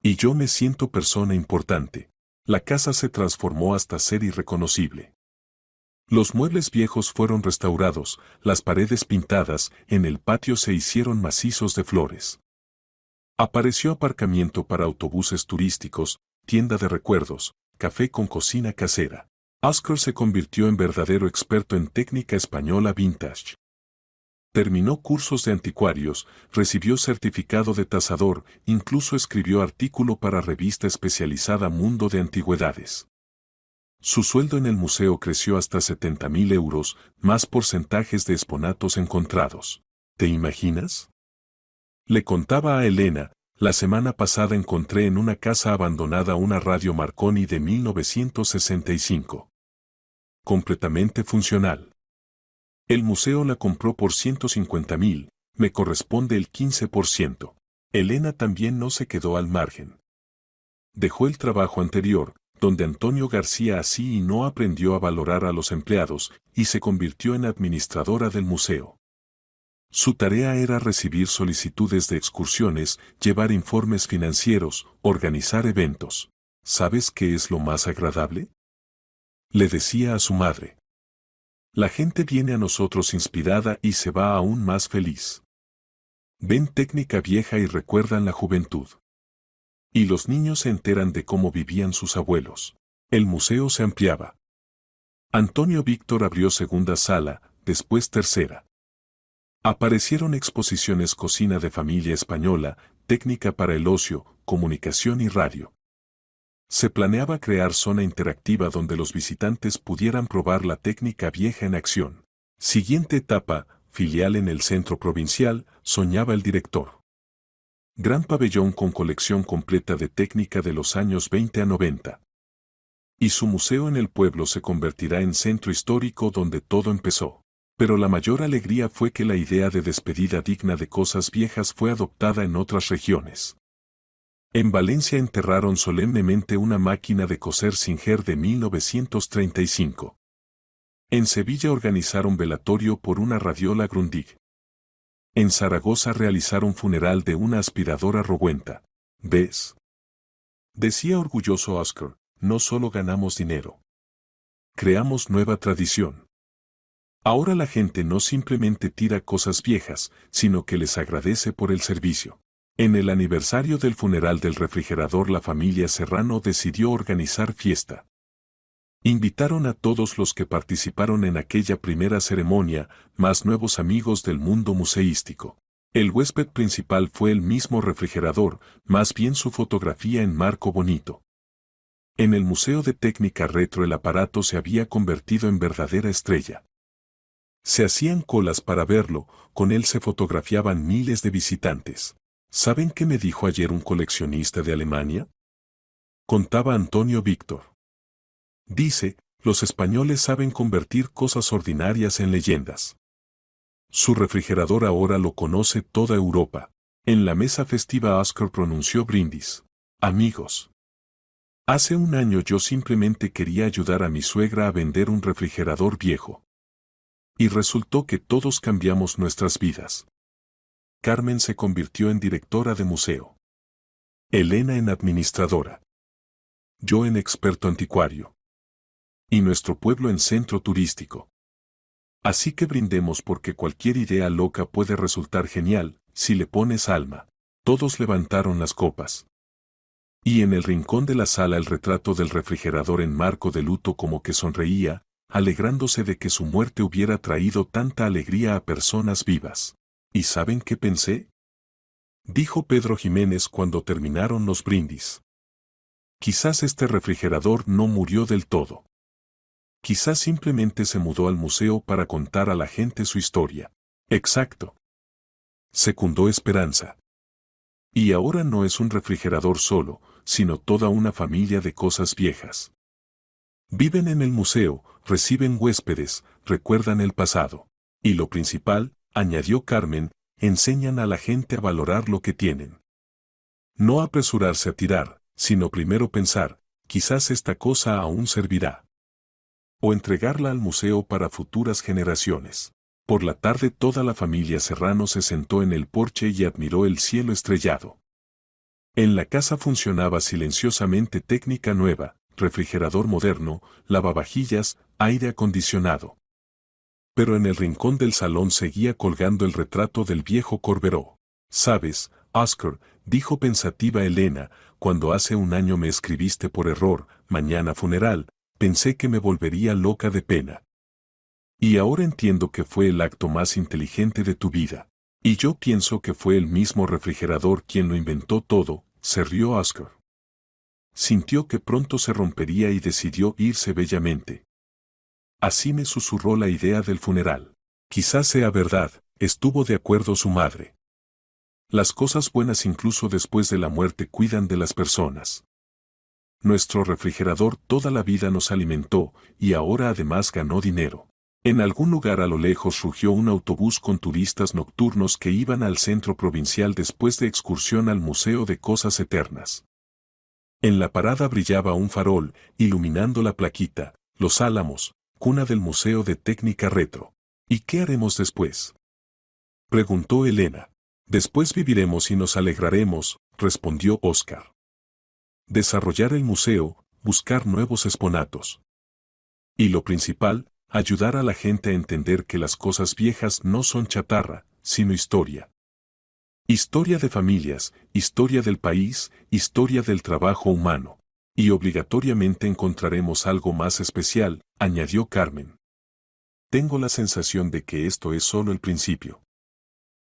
Y yo me siento persona importante». La casa se transformó hasta ser irreconocible. Los muebles viejos fueron restaurados, las paredes pintadas, en el patio se hicieron macizos de flores. Apareció aparcamiento para autobuses turísticos, tienda de recuerdos, café con cocina casera. Oscar se convirtió en verdadero experto en técnica española vintage. Terminó cursos de anticuarios, recibió certificado de tasador, incluso escribió artículo para revista especializada Mundo de Antigüedades. Su sueldo en el museo creció hasta 70.000 euros, más porcentajes de exponatos encontrados. ¿Te imaginas? Le contaba a Elena, la semana pasada encontré en una casa abandonada una radio Marconi de 1965. Completamente funcional. El museo la compró por 150.000, me corresponde el 15%. Elena también no se quedó al margen. Dejó el trabajo anterior, donde Antonio García así y no aprendió a valorar a los empleados, y se convirtió en administradora del museo. Su tarea era recibir solicitudes de excursiones, llevar informes financieros, organizar eventos. ¿Sabes qué es lo más agradable? Le decía a su madre. La gente viene a nosotros inspirada y se va aún más feliz. Ven técnica vieja y recuerdan la juventud. Y los niños se enteran de cómo vivían sus abuelos. El museo se ampliaba. Antonio Víctor abrió segunda sala, después tercera. Aparecieron exposiciones cocina de familia española, técnica para el ocio, comunicación y radio. Se planeaba crear zona interactiva donde los visitantes pudieran probar la técnica vieja en acción. Siguiente etapa, filial en el centro provincial, soñaba el director. Gran pabellón con colección completa de técnica de los años 20 a 90. Y su museo en el pueblo se convertirá en centro histórico donde todo empezó. Pero la mayor alegría fue que la idea de despedida digna de cosas viejas fue adoptada en otras regiones. En Valencia enterraron solemnemente una máquina de coser Singer de 1935. En Sevilla organizaron velatorio por una radiola Grundig. En Zaragoza realizaron funeral de una aspiradora Rowenta. ¿Ves? Decía orgulloso Oscar, no solo ganamos dinero. Creamos nueva tradición. Ahora la gente no simplemente tira cosas viejas, sino que les agradece por el servicio. En el aniversario del funeral del refrigerador la familia Serrano decidió organizar fiesta. Invitaron a todos los que participaron en aquella primera ceremonia, más nuevos amigos del mundo museístico. El huésped principal fue el mismo refrigerador, más bien su fotografía en marco bonito. En el Museo de Técnica Retro el aparato se había convertido en verdadera estrella. Se hacían colas para verlo, con él se fotografiaban miles de visitantes. ¿Saben qué me dijo ayer un coleccionista de Alemania? Contaba Antonio Víctor. Dice, los españoles saben convertir cosas ordinarias en leyendas. Su refrigerador ahora lo conoce toda Europa. En la mesa festiva Oscar pronunció brindis. Amigos. Hace un año yo simplemente quería ayudar a mi suegra a vender un refrigerador viejo. Y resultó que todos cambiamos nuestras vidas. Carmen se convirtió en directora de museo. Elena en administradora. Yo en experto anticuario. Y nuestro pueblo en centro turístico. Así que brindemos porque cualquier idea loca puede resultar genial, si le pones alma. Todos levantaron las copas. Y en el rincón de la sala el retrato del refrigerador en marco de luto como que sonreía, alegrándose de que su muerte hubiera traído tanta alegría a personas vivas. ¿Y saben qué pensé? Dijo Pedro Jiménez cuando terminaron los brindis. Quizás este refrigerador no murió del todo. Quizás simplemente se mudó al museo para contar a la gente su historia. Exacto. Secundó Esperanza. Y ahora no es un refrigerador solo, sino toda una familia de cosas viejas. Viven en el museo, reciben huéspedes, recuerdan el pasado. Y lo principal, añadió Carmen, enseñan a la gente a valorar lo que tienen. No apresurarse a tirar, sino primero pensar, quizás esta cosa aún servirá. O entregarla al museo para futuras generaciones. Por la tarde toda la familia Serrano se sentó en el porche y admiró el cielo estrellado. En la casa funcionaba silenciosamente técnica nueva, refrigerador moderno, lavavajillas, aire acondicionado. Pero en el rincón del salón seguía colgando el retrato del viejo Corberó. ¿Sabes? Oscar, dijo pensativa Elena, cuando hace un año me escribiste por error, mañana funeral, pensé que me volvería loca de pena. Y ahora entiendo que fue el acto más inteligente de tu vida. Y yo pienso que fue el mismo refrigerador quien lo inventó todo, se rió Oscar. Sintió que pronto se rompería y decidió irse bellamente. Así me susurró la idea del funeral. Quizás sea verdad, estuvo de acuerdo su madre. Las cosas buenas incluso después de la muerte cuidan de las personas. Nuestro refrigerador toda la vida nos alimentó y ahora además ganó dinero. En algún lugar a lo lejos rugió un autobús con turistas nocturnos que iban al centro provincial después de excursión al Museo de Cosas Eternas. En la parada brillaba un farol, iluminando la plaquita, Los Álamos, cuna del Museo de Técnica Retro. ¿Y qué haremos después?, preguntó Elena. Después viviremos y nos alegraremos, respondió Oscar. Desarrollar el museo, buscar nuevos exponatos. Y lo principal, ayudar a la gente a entender que las cosas viejas no son chatarra, sino historia. Historia de familias, historia del país, historia del trabajo humano. Y obligatoriamente encontraremos algo más especial, añadió Carmen. Tengo la sensación de que esto es solo el principio.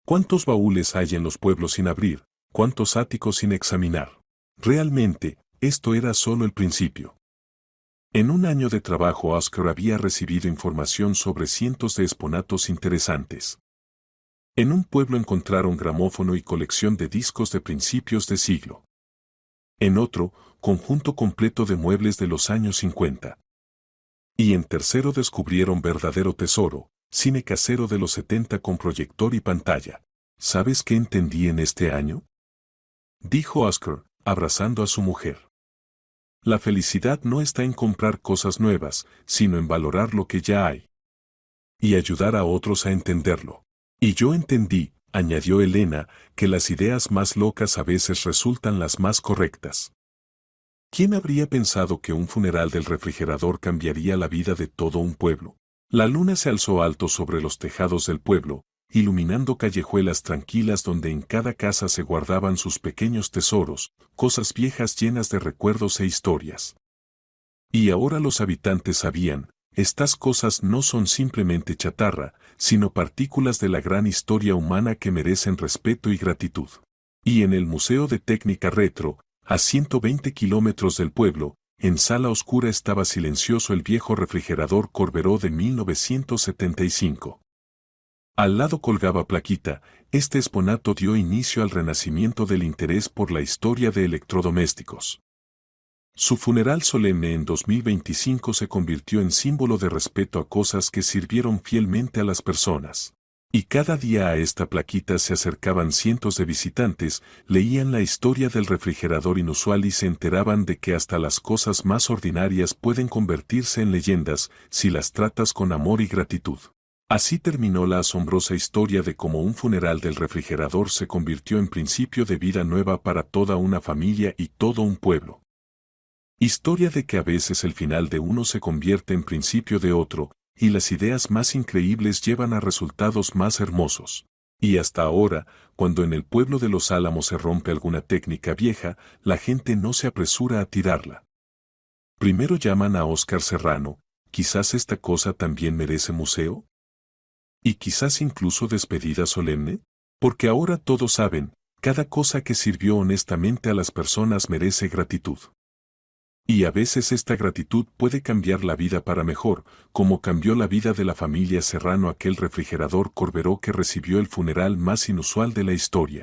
¿Cuántos baúles hay en los pueblos sin abrir? ¿Cuántos áticos sin examinar? Realmente, esto era solo el principio. En un año de trabajo Oscar había recibido información sobre cientos de exponatos interesantes. En un pueblo encontraron gramófono y colección de discos de principios de siglo. En otro, conjunto completo de muebles de los años 50. Y en tercero descubrieron verdadero tesoro, cine casero de los 70 con proyector y pantalla. ¿Sabes qué entendí en este año?, dijo Oscar, abrazando a su mujer. La felicidad no está en comprar cosas nuevas, sino en valorar lo que ya hay. Y ayudar a otros a entenderlo. Y yo entendí, añadió Elena, que las ideas más locas a veces resultan las más correctas. ¿Quién habría pensado que un funeral del refrigerador cambiaría la vida de todo un pueblo? La luna se alzó alto sobre los tejados del pueblo, iluminando callejuelas tranquilas donde en cada casa se guardaban sus pequeños tesoros, cosas viejas llenas de recuerdos e historias. Y ahora los habitantes sabían, estas cosas no son simplemente chatarra, sino partículas de la gran historia humana que merecen respeto y gratitud. Y en el Museo de Técnica Retro, a 120 kilómetros del pueblo, en sala oscura estaba silencioso el viejo refrigerador Corberó de 1975. Al lado colgaba plaquita, este exponato dio inicio al renacimiento del interés por la historia de electrodomésticos. Su funeral solemne en 2025 se convirtió en símbolo de respeto a cosas que sirvieron fielmente a las personas. Y cada día a esta plaquita se acercaban cientos de visitantes, leían la historia del refrigerador inusual y se enteraban de que hasta las cosas más ordinarias pueden convertirse en leyendas si las tratas con amor y gratitud. Así terminó la asombrosa historia de cómo un funeral del refrigerador se convirtió en principio de vida nueva para toda una familia y todo un pueblo. Historia de que a veces el final de uno se convierte en principio de otro, y las ideas más increíbles llevan a resultados más hermosos. Y hasta ahora, cuando en el pueblo de Los Álamos se rompe alguna técnica vieja, la gente no se apresura a tirarla. Primero llaman a Oscar Serrano, ¿quizás esta cosa también merece museo? Y quizás incluso despedida solemne, porque ahora todos saben, cada cosa que sirvió honestamente a las personas merece gratitud. Y a veces esta gratitud puede cambiar la vida para mejor, como cambió la vida de la familia Serrano aquel refrigerador Corberó que recibió el funeral más inusual de la historia.